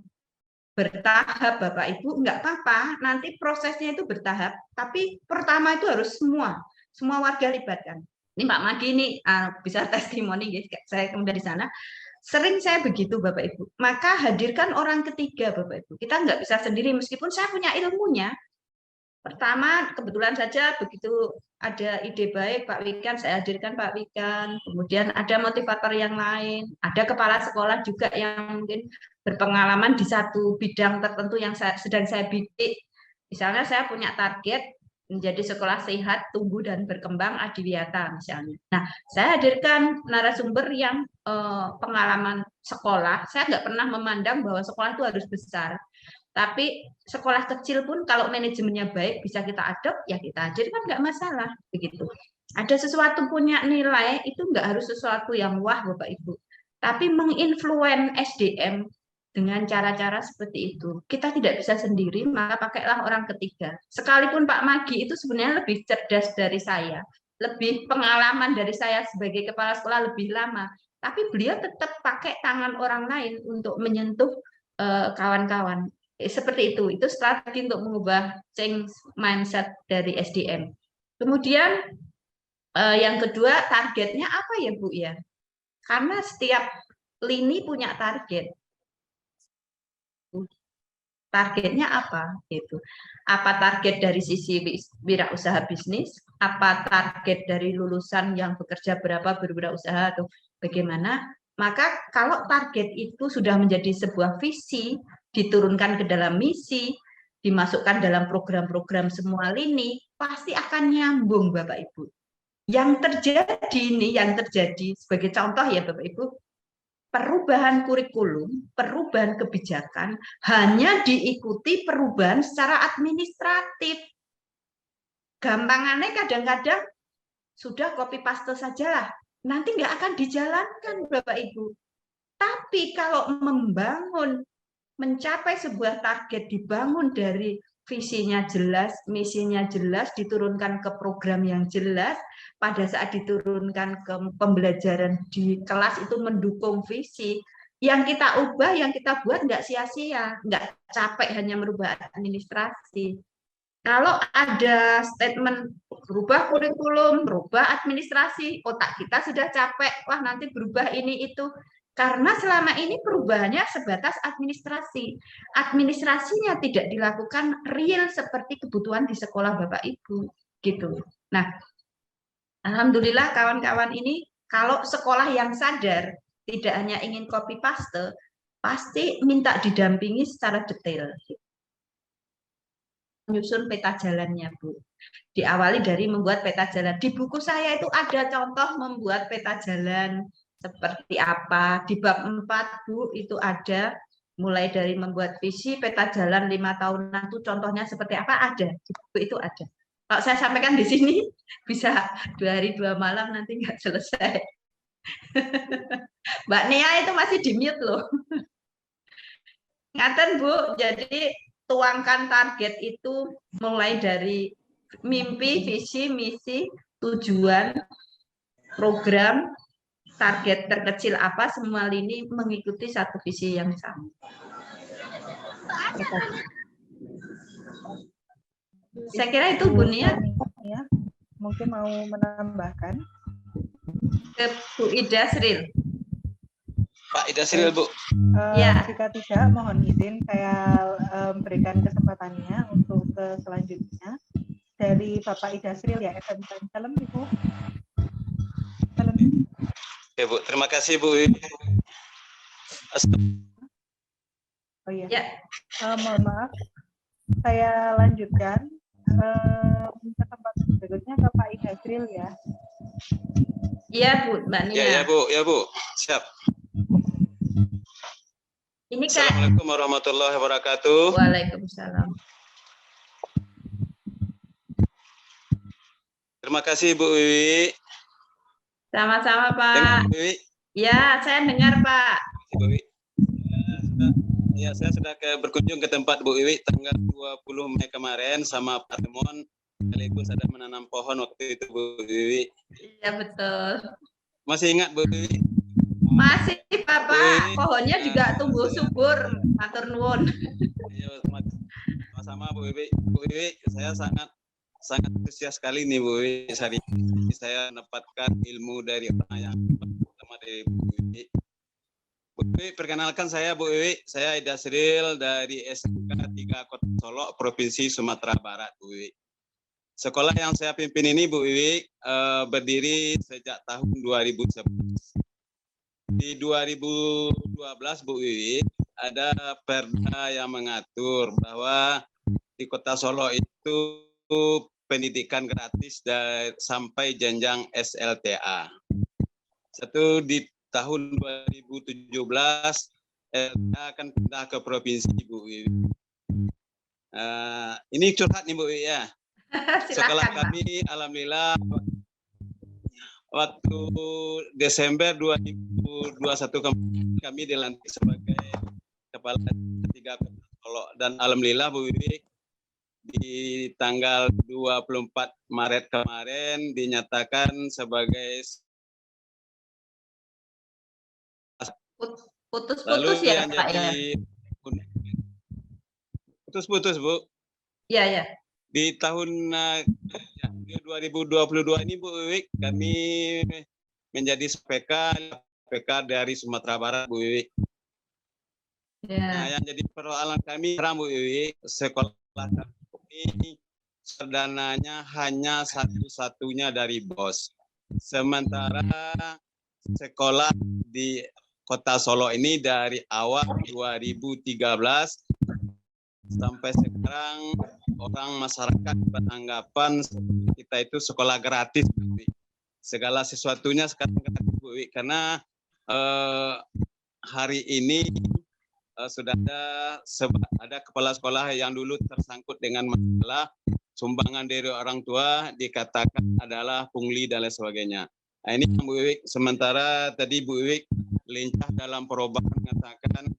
bertahap Bapak Ibu, nggak apa-apa, nanti prosesnya itu bertahap, tapi pertama itu harus semua warga libatkan. Ini Pak Magi ini bisa testimoni, saya kemudian di sana. Sering saya begitu Bapak Ibu, maka hadirkan orang ketiga Bapak Ibu. Kita nggak bisa sendiri meskipun saya punya ilmunya, Pertama, kebetulan saja begitu ada ide baik Pak Wikan, saya hadirkan Pak Wikan. Kemudian ada motivator yang lain, ada kepala sekolah juga yang mungkin berpengalaman di satu bidang tertentu yang sedang saya bidik. Misalnya saya punya target menjadi sekolah sehat, tumbuh dan berkembang adiwiyata misalnya. Nah, saya hadirkan narasumber yang pengalaman sekolah. Saya nggak pernah memandang bahwa sekolah itu harus besar. Tapi sekolah kecil pun kalau manajemennya baik bisa kita adopt, ya kita hadirkan nggak masalah begitu. Ada sesuatu punya nilai itu nggak harus sesuatu yang wah Bapak Ibu, tapi menginfluen SDM dengan cara-cara seperti itu. Kita tidak bisa sendiri, maka pakailah orang ketiga. Sekalipun Pak Magi itu sebenarnya lebih cerdas dari saya, lebih pengalaman dari saya sebagai kepala sekolah lebih lama, tapi beliau tetap pakai tangan orang lain untuk menyentuh kawan-kawan. Seperti itu strategi untuk mengubah change mindset dari SDM. Kemudian yang kedua, targetnya apa ya Bu ya? Karena setiap lini punya target. Targetnya apa? Gitu. Apa target dari sisi wirausaha bisnis? Apa target dari lulusan yang bekerja berwirausaha atau bagaimana? Maka kalau target itu sudah menjadi sebuah visi, diturunkan ke dalam misi, dimasukkan dalam program-program semua lini, pasti akan nyambung Bapak Ibu. Yang terjadi sebagai contoh ya Bapak Ibu, perubahan kurikulum, perubahan kebijakan hanya diikuti perubahan secara administratif. Gampangannya kadang-kadang sudah copy paste sajalah, nanti nggak akan dijalankan Bapak Ibu. Tapi kalau mencapai sebuah target, dibangun dari visinya jelas, misinya jelas, diturunkan ke program yang jelas, pada saat diturunkan ke pembelajaran di kelas itu mendukung visi, yang kita ubah, yang kita buat nggak sia-sia, nggak capek hanya merubah administrasi. Kalau ada statement berubah kurikulum, berubah administrasi, otak kita sudah capek, wah nanti berubah ini itu. Karena selama ini perubahannya sebatas administrasi. Administrasinya tidak dilakukan real seperti kebutuhan di sekolah Bapak Ibu. Gitu. Nah, alhamdulillah kawan-kawan ini kalau sekolah yang sadar tidak hanya ingin copy paste, pasti minta didampingi secara detail. Menyusun peta jalannya, Bu. Diawali dari membuat peta jalan. Di buku saya itu ada contoh membuat peta jalan seperti apa. Di bab 4, Bu, itu ada mulai dari membuat visi, peta jalan 5 tahunan itu contohnya seperti apa, ada. Di buku itu ada. Kalau saya sampaikan di sini, bisa 2 hari 2 malam nanti nggak selesai. Mbak Nia itu masih di mute loh. Ngaten Bu, jadi tuangkan target itu mulai dari mimpi, visi, misi, tujuan, program, target terkecil apa, semua lini mengikuti satu visi yang sama. Saya kira itu Bu Nia. Ya, mungkin mau menambahkan. Ke Bu Ida Sril. Pak Ida Sril, Bu. Ya. Jika tidak, mohon izin saya berikan kesempatannya untuk ke selanjutnya. Dari Bapak Ida Sril ya, SMK. Salam Ibu. Salam. Oke Bu, terima kasih Bu. Oh iya. Ya. Mohon maaf, saya lanjutkan kesempatan berikutnya ke Pak Ida Sril ya. Iya Bu, Mbak Nia. Ya Bu, siap. Ini Assalamualaikum warahmatullahi wabarakatuh. Waalaikumsalam. Terima kasih Bu Wiwi. Sama-sama Pak. Dengar, Bu Wiwi? Ya, saya dengar Pak. Bu Wiwi. Ya, saya sudah berkunjung ke tempat Bu Wiwi tanggal 20 Mei kemarin sama Pak Temon. Sekaligus ada menanam pohon waktu itu Bu Wiwi. Iya betul. Masih ingat Bu Wiwi? Masih Bapak, pohonnya juga tumbuh subur, matur nuwun. Iya, sama-sama Bu Wiwi. Bu Wiwi, saya sangat antusias sekali nih Bu Wiwi. Saya mendapatkan ilmu dari orang yang pertama dari Bu Wiwi. Bu Wiwi, perkenalkan saya Bu Wiwi, saya Ida Sril dari SMK 3 Kota Solo, Provinsi Sumatera Barat, Bu Wiwi. Sekolah yang saya pimpin ini Bu Wiwi berdiri sejak tahun 2011. Di 2012 Bu Wiwi ada perda yang mengatur bahwa di Kota Solo itu pendidikan gratis sampai jenjang SLTA. Satu di tahun 2017 akan pindah ke provinsi Bu Wiwi. Ini curhat nih Bu Wiwi ya. Sekolah kami alhamdulillah waktu Desember 2021 kami dilantik sebagai Kepala 3 Kota Solo, dan alhamdulillah Bu Wiwi di tanggal 24 Maret kemarin dinyatakan sebagai putus-putus ya Pak ya. Putus-putus Bu. Iya ya. Di tahun 2022 ini Bu Wiwi kami menjadi PK dari Sumatera Barat Bu Wiwi. Nah, yang jadi persoalan kami Bu Wiwi, sekolah kami dananya hanya satu-satunya dari BOS. Sementara sekolah di Kota Solo ini dari awal 2013 sampai sekarang orang masyarakat beranggapan kita itu sekolah gratis Bu Wiwi. Segala sesuatunya sekarang gratis Bu Wiwi, karena hari ini sudah ada kepala sekolah yang dulu tersangkut dengan masalah sumbangan dari orang tua dikatakan adalah pungli dan lain sebagainya. Nah, ini Bu Wiwi. Sementara tadi Bu Wiwi lincah dalam perubahan mengatakan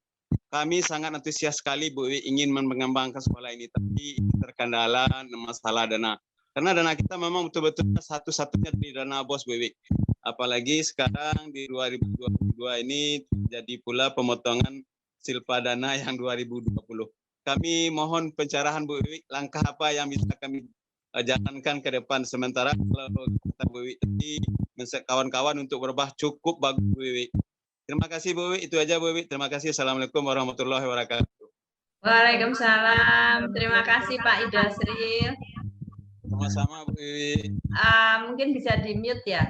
kami sangat antusias sekali Bu Wiwi ingin mengembangkan sekolah ini, tapi terkendala masalah dana. Karena dana kita memang betul-betul satu-satunya di dana BOS Bu Wiwi. Apalagi sekarang di 2022 ini jadi pula pemotongan silpa dana yang 2020. Kami mohon pencerahan Bu Wiwi, langkah apa yang bisa kami jalankan ke depan. Sementara kalau kata Bu Wiwi tadi, kawan-kawan untuk berubah cukup bagus Bu Wiwi. Terima kasih Bu Wiwi, itu aja Bu Wiwi. Terima kasih. Assalamualaikum warahmatullahi wabarakatuh. Waalaikumsalam. Terima kasih Pak Ida Sril. Sama-sama Bu Wiwi. Mungkin bisa di-mute ya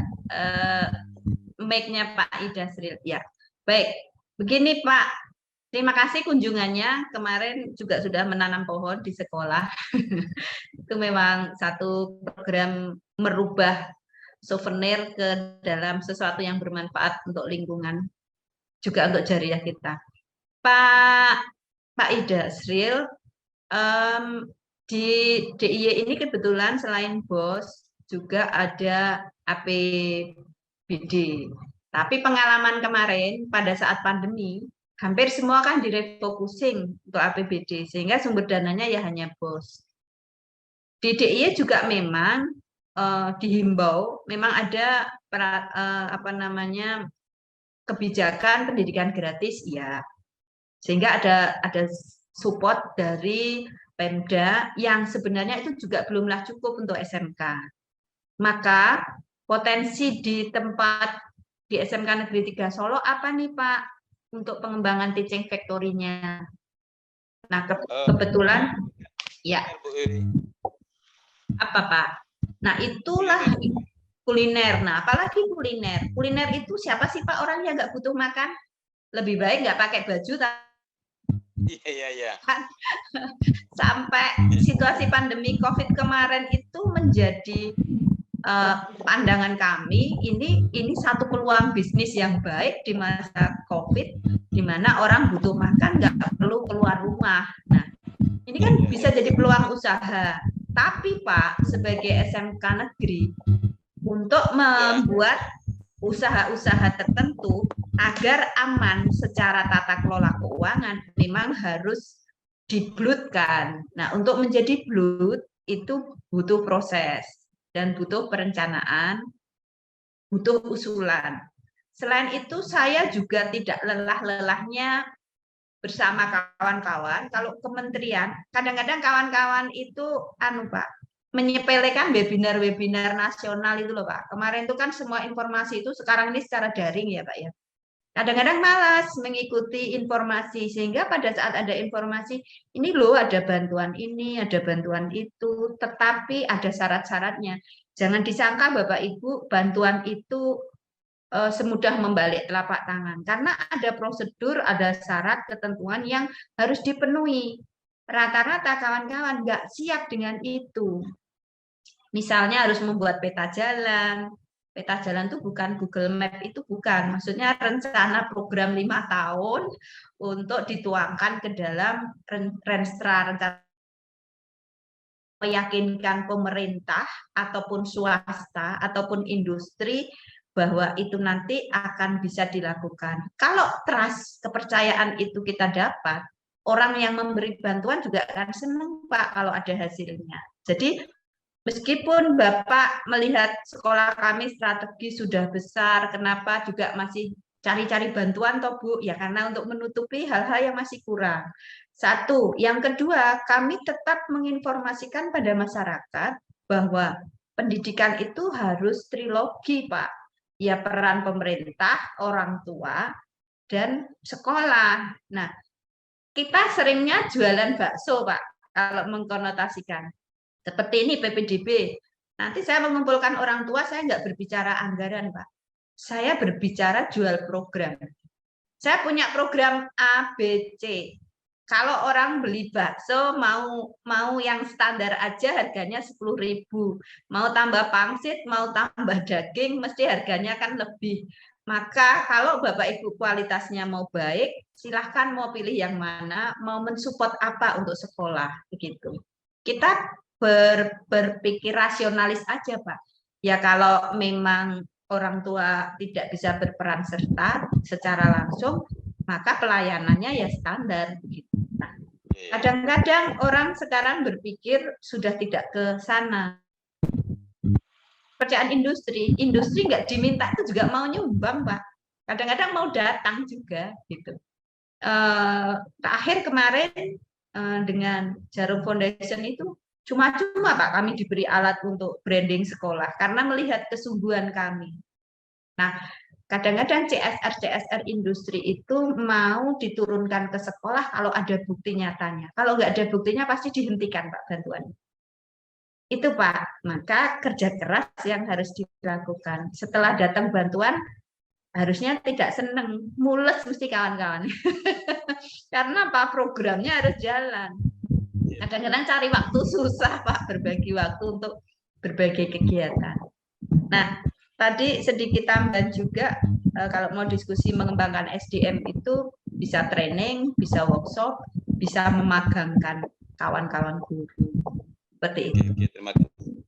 mic-nya Pak Ida Sril. Ya. Baik. Begini Pak, terima kasih kunjungannya. Kemarin juga sudah menanam pohon di sekolah. Itu memang satu program merubah souvenir ke dalam sesuatu yang bermanfaat untuk lingkungan, juga untuk jariah kita. Pak Ida Sril, di DIY ini kebetulan selain BOS juga ada APBD. Tapi pengalaman kemarin pada saat pandemi, hampir semua kan direfocusing untuk APBD, sehingga sumber dananya ya hanya BOS. Di DIY juga memang dihimbau, memang ada kebijakan pendidikan gratis, ya, sehingga ada support dari Pemda yang sebenarnya itu juga belumlah cukup untuk SMK. Maka potensi di SMK Negeri 3 Solo apa nih Pak untuk pengembangan teaching factory-nya? Nah kebetulan ya apa Pak? Nah itulah kuliner. Nah apalagi kuliner. Kuliner itu siapa sih Pak orang yang nggak butuh makan? Lebih baik nggak pakai baju. Iya. Sampai situasi pandemi COVID kemarin itu menjadi pandangan kami, ini satu peluang bisnis yang baik di masa COVID, di mana orang butuh makan nggak perlu keluar rumah. Nah, ini kan bisa jadi peluang usaha. Tapi Pak, sebagai SMK negeri, untuk membuat usaha-usaha tertentu agar aman secara tata kelola keuangan memang harus diblutkan. Nah, untuk menjadi blut itu butuh proses dan butuh perencanaan, butuh usulan. Selain itu, saya juga tidak lelah-lelahnya bersama kawan-kawan. Kalau kementerian, kadang-kadang kawan-kawan itu Pak, menyepelekan webinar-webinar nasional itu loh Pak. Kemarin itu kan semua informasi itu sekarang ini secara daring ya Pak ya. Kadang-kadang malas mengikuti informasi, sehingga pada saat ada informasi, ini loh ada bantuan ini, ada bantuan itu, tetapi ada syarat-syaratnya. Jangan disangka Bapak Ibu bantuan itu semudah membalik telapak tangan, karena ada prosedur, ada syarat, ketentuan yang harus dipenuhi. Rata-rata kawan-kawan nggak siap dengan itu. Misalnya harus membuat peta jalan. Peta jalan itu bukan Google Map, itu bukan. Maksudnya rencana program 5 tahun untuk dituangkan ke dalam rencana meyakinkan pemerintah ataupun swasta ataupun industri bahwa itu nanti akan bisa dilakukan. Kalau trust, kepercayaan itu kita dapat, orang yang memberi bantuan juga akan senang Pak kalau ada hasilnya. Jadi meskipun Bapak melihat sekolah kami strategi sudah besar, kenapa juga masih cari-cari bantuan toh Bu? Ya karena untuk menutupi hal-hal yang masih kurang. Satu, yang kedua, kami tetap menginformasikan pada masyarakat bahwa pendidikan itu harus trilogi, Pak. Ya peran pemerintah, orang tua, dan sekolah. Nah, kita seringnya jualan bakso, Pak, kalau mengkonotasikan. Seperti ini PPDB. Nanti saya mengumpulkan orang tua, saya nggak berbicara anggaran, Pak. Saya berbicara jual program. Saya punya program A, B, C. Kalau orang beli bakso mau yang standar aja harganya 10.000. Mau tambah pangsit, mau tambah daging, mesti harganya kan lebih. Maka kalau Bapak Ibu kualitasnya mau baik, silahkan mau pilih yang mana, mau mensupport apa untuk sekolah, begitu. Kita berpikir rasionalis aja, Pak. Ya kalau memang orang tua tidak bisa berperan serta secara langsung, maka pelayanannya ya standar. Nah, kadang-kadang orang sekarang berpikir sudah tidak ke sana. Pekerjaan industri nggak diminta itu juga mau nyumbang, Pak. Kadang-kadang mau datang juga, gitu. Terakhir kemarin dengan Jarum Foundation itu cuma-cuma Pak kami diberi alat untuk branding sekolah karena melihat kesungguhan kami. Nah, kadang-kadang CSR industri itu mau diturunkan ke sekolah kalau ada bukti nyatanya. Kalau nggak ada buktinya pasti dihentikan Pak bantuan. Itu Pak, maka kerja keras yang harus dilakukan. Setelah datang bantuan, harusnya tidak seneng, mules mesti kawan-kawan. Karena Pak programnya harus jalan. Kadang-kadang cari waktu susah Pak, berbagi waktu untuk berbagai kegiatan. Nah, tadi sedikit tambahan juga, kalau mau diskusi mengembangkan SDM itu bisa training, bisa workshop, bisa memagangkan kawan-kawan guru. Seperti itu. Oke, terima kasih.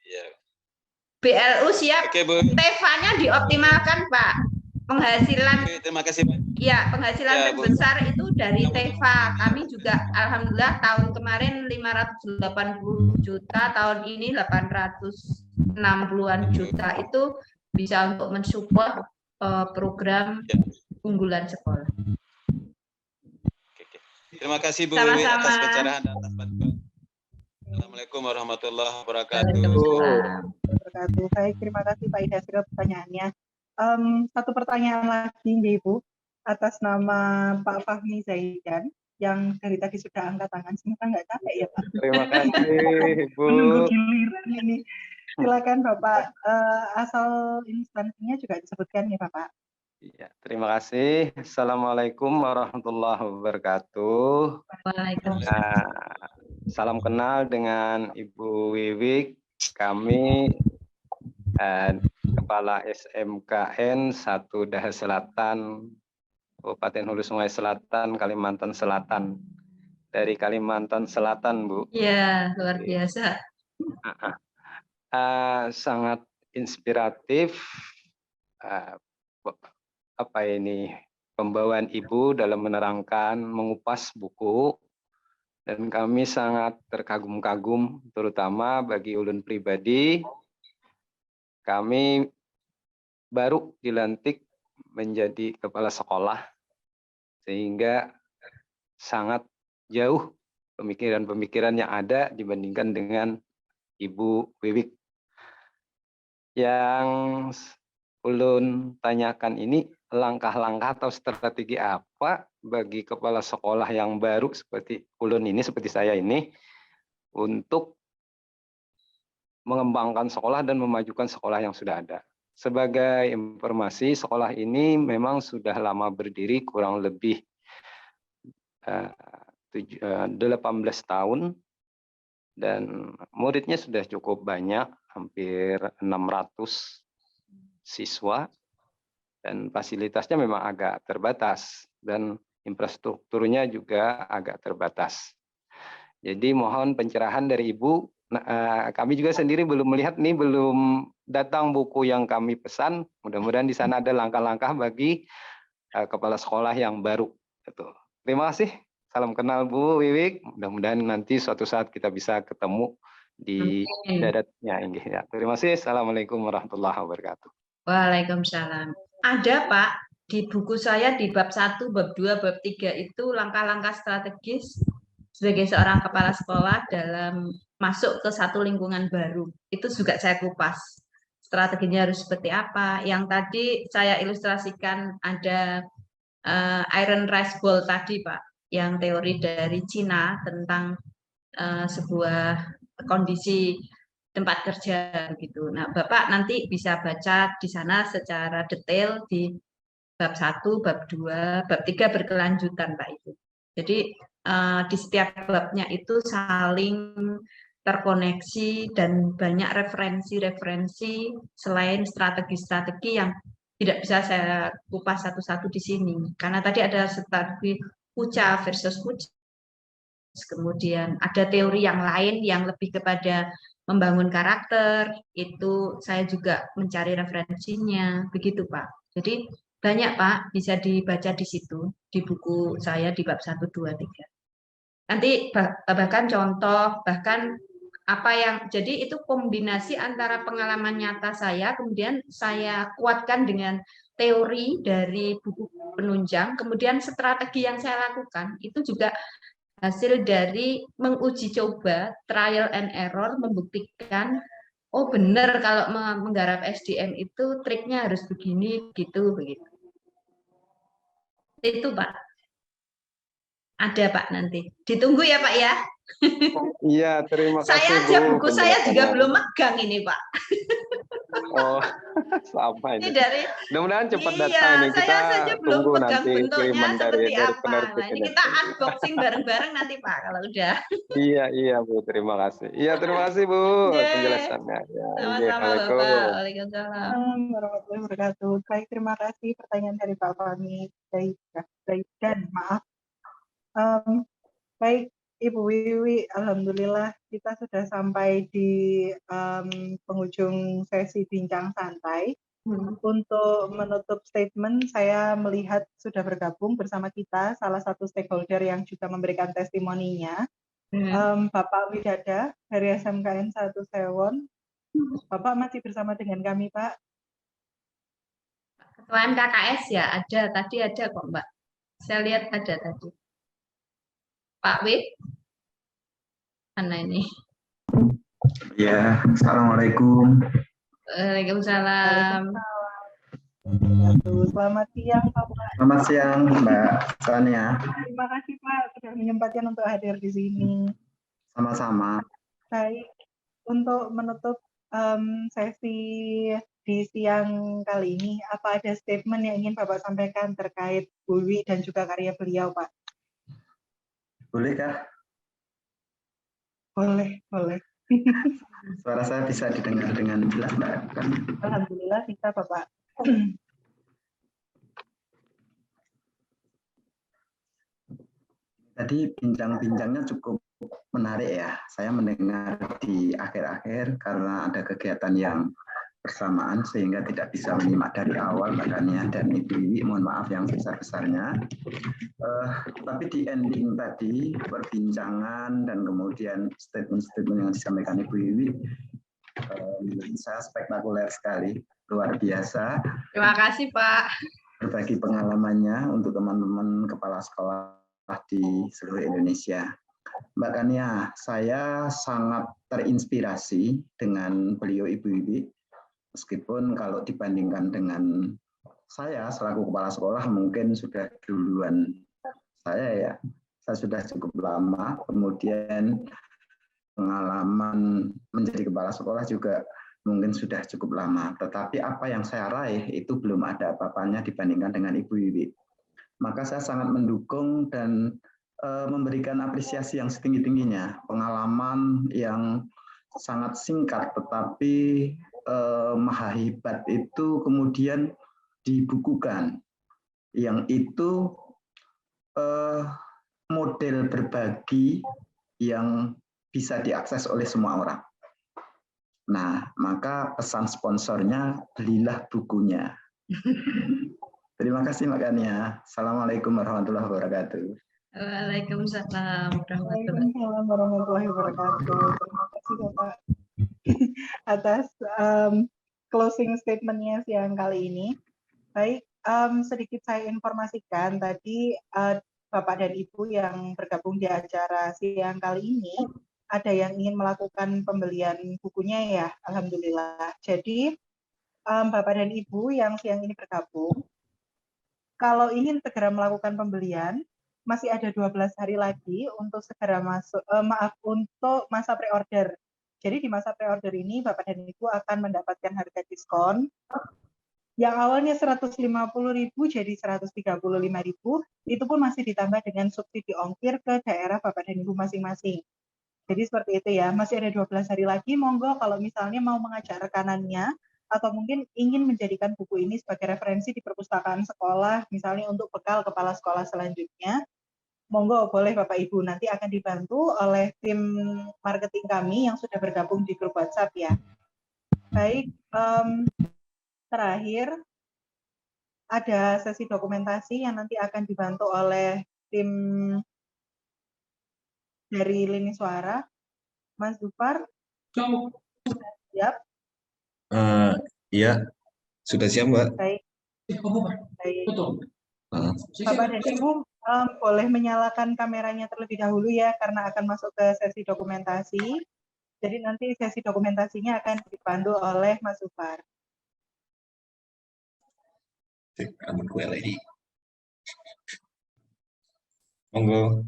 Ya. BLU siap, TEFA-nya dioptimalkan Pak. Penghasilan, Oke, terima kasih Pak. Ya, penghasilan terbesar itu dari TEFA. Kami juga alhamdulillah tahun kemarin 580 juta, tahun ini 860-an juta itu bisa untuk mensupport program unggulan sekolah. Oke. Terima kasih Bu Wiwi atas pencerahan dan atas bantuan. Assalamualaikum warahmatullahi wabarakatuh. Baik, terima kasih Pak Idasril pertanyaannya. Satu pertanyaan lagi Ibu atas nama Pak Fahmi Zaidan yang dari tadi sudah angkat tangan, semoga nggak capek ya Pak. Terima kasih Bu. Menunggu giliran ini. Silakan Bapak, asal instansinya juga disebutkan ya Bapak. Ya, terima kasih. Assalamualaikum warahmatullahi wabarakatuh. Waalaikumsalam. Salam kenal dengan Ibu Wiwi. Kami Kepala SMKN 1 Daha Selatan, Kabupaten Hulu Sungai Selatan, Kalimantan Selatan. Dari Kalimantan Selatan, Bu. Ya, luar biasa. Sangat inspiratif. Apa ini pembawaan Ibu dalam menerangkan, mengupas buku. Dan kami sangat terkagum-kagum, terutama bagi ulun pribadi. Kami baru dilantik menjadi kepala sekolah, sehingga sangat jauh pemikiran-pemikiran yang ada dibandingkan dengan Ibu Wiwik. Yang ulun tanyakan ini langkah-langkah atau strategi apa bagi kepala sekolah yang baru seperti ulun ini, seperti saya ini, untuk mengembangkan sekolah dan memajukan sekolah yang sudah ada. Sebagai informasi, sekolah ini memang sudah lama berdiri, kurang lebih 18 tahun, dan muridnya sudah cukup banyak, hampir 600 siswa, dan fasilitasnya memang agak terbatas, dan infrastrukturnya juga agak terbatas. Jadi mohon pencerahan dari Ibu. Kami juga sendiri belum melihat nih, belum datang buku yang kami pesan. Mudah-mudahan di sana ada langkah-langkah bagi kepala sekolah yang baru. Terima kasih. Salam kenal Bu Wiwik. Mudah-mudahan nanti suatu saat kita bisa ketemu di daratnya. Terima kasih. Assalamualaikum warahmatullahi wabarakatuh. Waalaikumsalam. Ada Pak, di buku saya di bab 1, bab 2, bab 3 itu langkah-langkah strategis sebagai seorang kepala sekolah dalam masuk ke satu lingkungan baru. Itu juga saya kupas. Strateginya harus seperti apa. Yang tadi saya ilustrasikan ada iron rice bowl tadi Pak, yang teori dari Cina tentang sebuah kondisi tempat kerja gitu. Nah, Bapak nanti bisa baca di sana secara detail di bab 1, bab 2, bab 3 berkelanjutan Pak Ibu. Jadi di setiap babnya itu saling terkoneksi dan banyak referensi-referensi selain strategi-strategi yang tidak bisa saya kupas satu-satu di sini. Karena tadi ada strategi Puca versus Puca. Kemudian ada teori yang lain yang lebih kepada membangun karakter, itu saya juga mencari referensinya, begitu Pak. Jadi banyak Pak, bisa dibaca di situ, di buku saya di bab 1, 2, 3. Nanti bahkan contoh, bahkan apa yang, jadi itu kombinasi antara pengalaman nyata saya, kemudian saya kuatkan dengan teori dari buku penunjang, kemudian strategi yang saya lakukan, itu juga hasil dari menguji coba, trial and error, membuktikan, oh benar kalau menggarap SDM itu triknya harus begini, begitu. Itu Pak. Ada Pak nanti. Ditunggu ya Pak ya. Iya, terima kasih Saya aja Bu. buku saya juga belum megang ini Pak. Oh, sama ini. Dari, mudah-mudahan cepat iya, datang ini. Kita saja belum tunggu pegang nanti bentuknya kiriman seperti dari apa. penerbit Nah, ini kita unboxing bareng-bareng nanti Pak kalau udah. Iya Bu, terima kasih. Iya, terima kasih Bu penjelasannya. Ya, sama-sama Bapak. Waalaikumsalam. Warahmatullahi wabarakatuh. Baik, terima kasih pertanyaan dari Pak Fahmi dan maaf. Baik, Ibu Wiwi, alhamdulillah kita sudah sampai di penghujung sesi bincang santai. Untuk menutup statement, saya melihat sudah bergabung bersama kita salah satu stakeholder yang juga memberikan testimoninya, Bapak Widada dari SMKN 1 Sewon. Bapak masih bersama dengan kami, Pak? Ketua MKKS ya, ada. Tadi ada kok, Mbak. Saya lihat ada tadi. Pak W. Mana ini? Ya, Assalamualaikum. Waalaikumsalam. Selamat siang, Pak. Selamat siang, Mbak Sania. Terima kasih, Pak, sudah menyempatkan untuk hadir di sini. Sama-sama. Baik, untuk menutup sesi di siang kali ini, apa ada statement yang ingin Bapak sampaikan terkait Bu Wiwi dan juga karya beliau, Pak? Bolehkah? Boleh. Suara saya bisa didengar dengan jelas, Mbak? Alhamdulillah bisa, Bapak. Tadi bincang-bincangnya cukup menarik ya. Saya mendengar di akhir-akhir karena ada kegiatan yang bersamaan sehingga tidak bisa menyimak dari awal makanya, dan Ibu Wiwi mohon maaf yang besar-besarnya. Tapi di ending tadi perbincangan dan kemudian statement-statement yang disampaikan Ibu Wiwi menurut saya spektakuler sekali, luar biasa. Terima kasih Pak. Berbagi pengalamannya untuk teman-teman kepala sekolah di seluruh Indonesia. Mbak Kania, saya sangat terinspirasi dengan beliau Ibu Wiwi. Meskipun kalau dibandingkan dengan saya selaku kepala sekolah mungkin sudah duluan saya ya. Saya sudah cukup lama, kemudian pengalaman menjadi kepala sekolah juga mungkin sudah cukup lama. Tetapi apa yang saya raih itu belum ada apa-apanya dibandingkan dengan Ibu Wiwi. Maka saya sangat mendukung dan memberikan apresiasi yang setinggi-tingginya. Pengalaman yang sangat singkat tetapi maha hebat itu kemudian dibukukan. Yang itu model berbagi yang bisa diakses oleh semua orang. Nah, maka pesan sponsornya, belilah bukunya. Terima kasih Mbak Kania. Assalamualaikum warahmatullahi wabarakatuh. Waalaikumsalam warahmatullahi wabarakatuh. Terima kasih Bapak atas closing statement-nya siang kali ini. Baik, sedikit saya informasikan tadi Bapak dan Ibu yang bergabung di acara siang kali ini ada yang ingin melakukan pembelian bukunya ya, alhamdulillah. Jadi Bapak dan Ibu yang siang ini bergabung, kalau ingin segera melakukan pembelian, masih ada 12 hari lagi untuk segera masuk, untuk masa pre-order. Jadi di masa pre-order ini Bapak dan Ibu akan mendapatkan harga diskon yang awalnya 150.000 jadi 135.000, itu pun masih ditambah dengan subsidi ongkir ke daerah Bapak dan Ibu masing-masing. Jadi seperti itu ya, masih ada 12 hari lagi, monggo kalau misalnya mau mengajak rekanannya, atau mungkin ingin menjadikan buku ini sebagai referensi di perpustakaan sekolah, misalnya untuk bekal kepala sekolah selanjutnya, monggo boleh Bapak Ibu, nanti akan dibantu oleh tim marketing kami yang sudah bergabung di grup WhatsApp ya. Baik, terakhir ada sesi dokumentasi yang nanti akan dibantu oleh tim dari Lini Suara. Mas Zufar, siap? Iya, sudah siap Mbak. Baik. Baik. Bapak dan Ibu boleh menyalakan kameranya terlebih dahulu ya, karena akan masuk ke sesi dokumentasi. Jadi nanti sesi dokumentasinya akan dipandu oleh Mas Zufar. Rambutku LED. Monggo.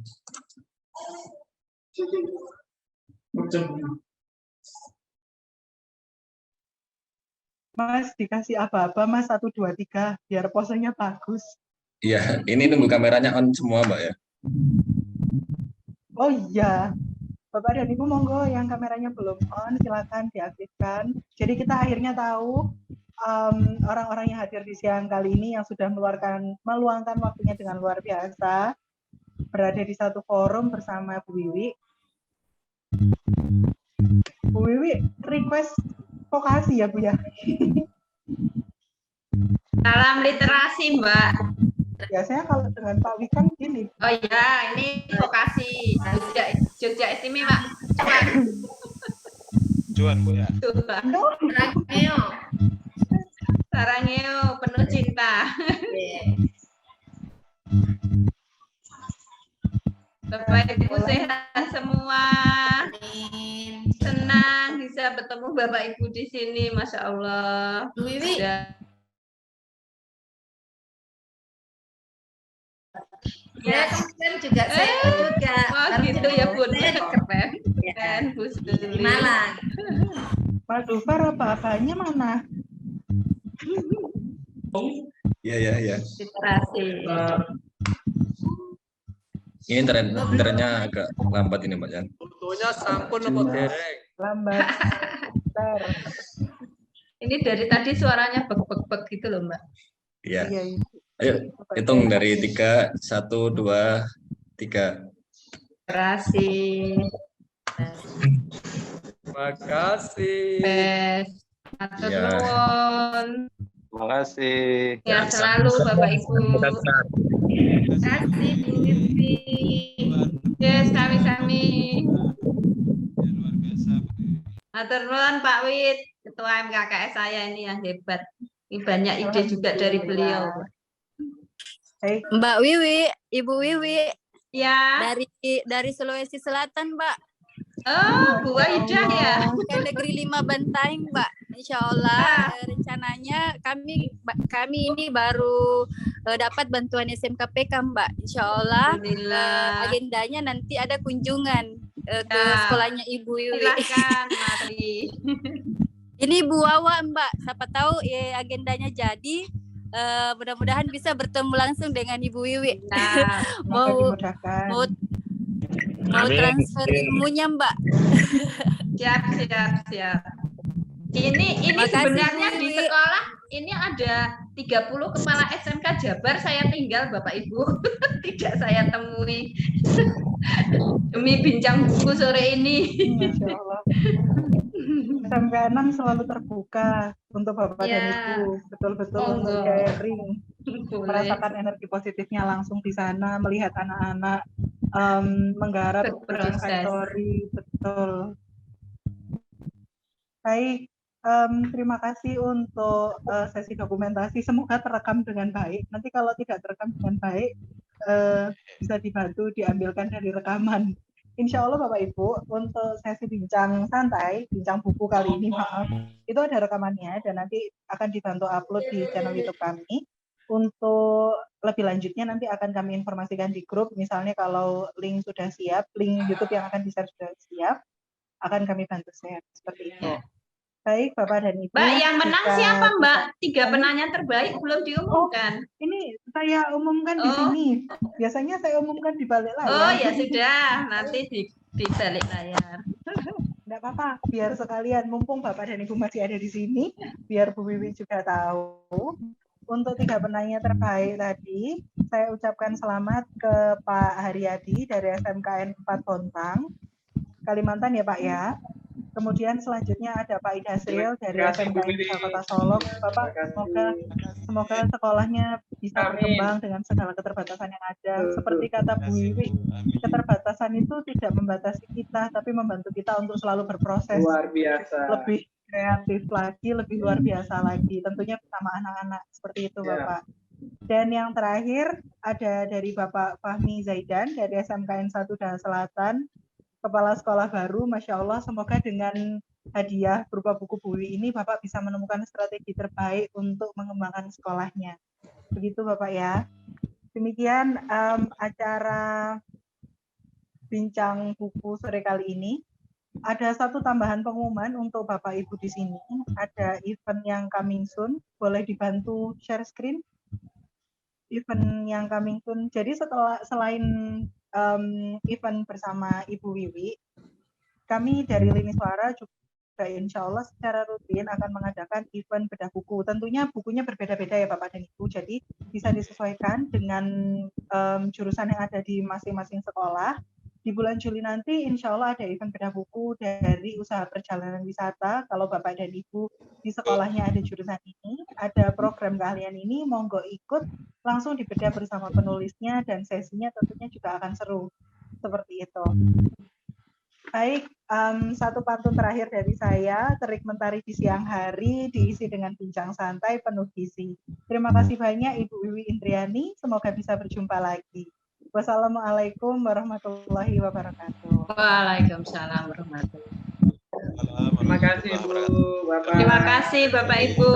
Mas dikasih apa-apa Mas 1, 2, 3 biar posenya bagus. Iya, ini nunggu kameranya on semua Mbak ya. Oh iya. Bapak dan Ibu monggo yang kameranya belum on silakan diaktifkan. Jadi kita akhirnya tahu orang-orang yang hadir di siang kali ini yang sudah meluangkan waktunya dengan luar biasa berada di satu forum bersama Bu Wiwi. Bu Wiwi request vokasi ya Bu ya. Salam literasi Mbak. Biasanya kalau dengan Pak Wikan gini. Oh iya, ini vokasi Jogja Istimewa. Cuan Bu ya. Sarangeo penuh cinta. Bapak Ibu sehat semua. Senang bisa bertemu Bapak Ibu di sini, Masya Allah. Wiwi. Ya, kan juga saya juga. Oh gitu ya Bun. Keren, Bu Suli. Malang. Mas Zufar apa-apanya mana? Iya. Literasi. Ini internetnya agak lambat ini Mbak Jan. Fotonya sampun apa dereng? Lambat. Bentar. Ini dari tadi suaranya bek gitu loh Mbak. Iya. Iya. Ayo, hitung dari 3, 1, 2, 3. Terasi. Makasih. Matur nuwun. Terima kasih. Ya selalu Bapak Ibu. Terima kasih Bu Wiwi. Yes, sami-sami. Matur nuwun Pak Wid, Ketua MKKS saya ini yang hebat. Ini banyak ide juga dari beliau. Mbak Wiwi, Ibu Wiwi. Ya. Dari Sulawesi Selatan, Mbak. Oh, Bu Waidah ya. Negeri 5 Bantaeng, Mbak. Insya Allah rencananya kami ini baru dapat bantuan SMKPK Mbak. Insya Allah agendanya nanti ada kunjungan ke sekolahnya Ibu Wiwi. Silakan, mari. Ini Bu Wawa Mbak, siapa tahu agendanya jadi. Mudah-mudahan bisa bertemu langsung dengan Ibu Wiwi. Nah, mau transfer ilmunya Mbak. Siap. Ini sebenarnya di sekolah ini ada 30 kepala SMK Jabar saya tinggal Bapak Ibu. Tidak saya temui. Demi bincang buku sore ini. Masya Allah. SMK 6 selalu terbuka untuk Bapak dan Ibu, betul-betul untuk sharing, merasakan energi positifnya langsung di sana, melihat anak-anak menggarap factory, betul. Baik, terima kasih untuk sesi dokumentasi, semoga terekam dengan baik. Nanti kalau tidak terekam dengan baik, bisa dibantu diambilkan dari rekaman. Insya Allah Bapak Ibu, untuk sesi bincang santai, bincang buku kali ini, maaf, itu ada rekamannya dan nanti akan dibantu upload di channel YouTube kami. Untuk lebih lanjutnya nanti akan kami informasikan di grup, misalnya kalau link sudah siap, link YouTube yang akan di-share sudah siap, akan kami bantu share, seperti itu. Baik Bapak dan Ibu. Mbak, yang menang siapa Mbak? 3 penanya terbaik belum diumumkan. Ini saya umumkan di sini. Biasanya saya umumkan di balik layar. Oh ya sudah, nanti di balik layar. Enggak apa-apa, biar sekalian mumpung Bapak dan Ibu masih ada di sini, biar Bu Wiwi juga tahu. Untuk 3 penanya terbaik tadi, saya ucapkan selamat ke Pak Haryadi dari SMKN 4 Bontang, Kalimantan ya Pak ya. Kemudian selanjutnya ada Pak Idasril dari SMKN Kota Solok. Bapak, semoga sekolahnya bisa berkembang dengan segala keterbatasan yang ada. Seperti kata Bu Wiwi, keterbatasan itu tidak membatasi kita, tapi membantu kita untuk selalu berproses. Luar biasa. Lebih kreatif lagi, lebih luar biasa lagi. Tentunya bersama anak-anak. Seperti itu Bapak. Dan yang terakhir ada dari Bapak Fahmi Zaidan dari SMKN 1 Daha Selatan. Kepala sekolah baru, Masya Allah, semoga dengan hadiah berupa buku bui ini Bapak bisa menemukan strategi terbaik untuk mengembangkan sekolahnya. Begitu Bapak ya. Demikian acara bincang buku sore kali ini. Ada satu tambahan pengumuman untuk Bapak Ibu di sini. Ada event yang coming soon, boleh dibantu share screen. Event yang coming soon. Jadi selain event bersama Ibu Wiwi, kami dari Lini Suara juga insya Allah secara rutin akan mengadakan event bedah buku. Tentunya bukunya berbeda-beda ya Bapak dan Ibu, jadi bisa disesuaikan dengan jurusan yang ada di masing-masing sekolah. Di bulan Juli nanti insya Allah ada event bedah buku dari usaha perjalanan wisata. Kalau Bapak dan Ibu di sekolahnya ada jurusan ini, ada program keahlian ini, monggo ikut langsung dibedah bersama penulisnya dan sesinya tentunya juga akan seru. Seperti itu. Baik, satu pantun terakhir dari saya, Terik Mentari di siang hari diisi dengan bincang santai penuh gizi. Terima kasih banyak Ibu Wiwi Indriani, semoga bisa berjumpa lagi. Wassalamualaikum warahmatullahi wabarakatuh. Waalaikumsalam warahmatullahi wabarakatuh. Terima kasih Bu, Bapak. Terima kasih Bapak Ibu.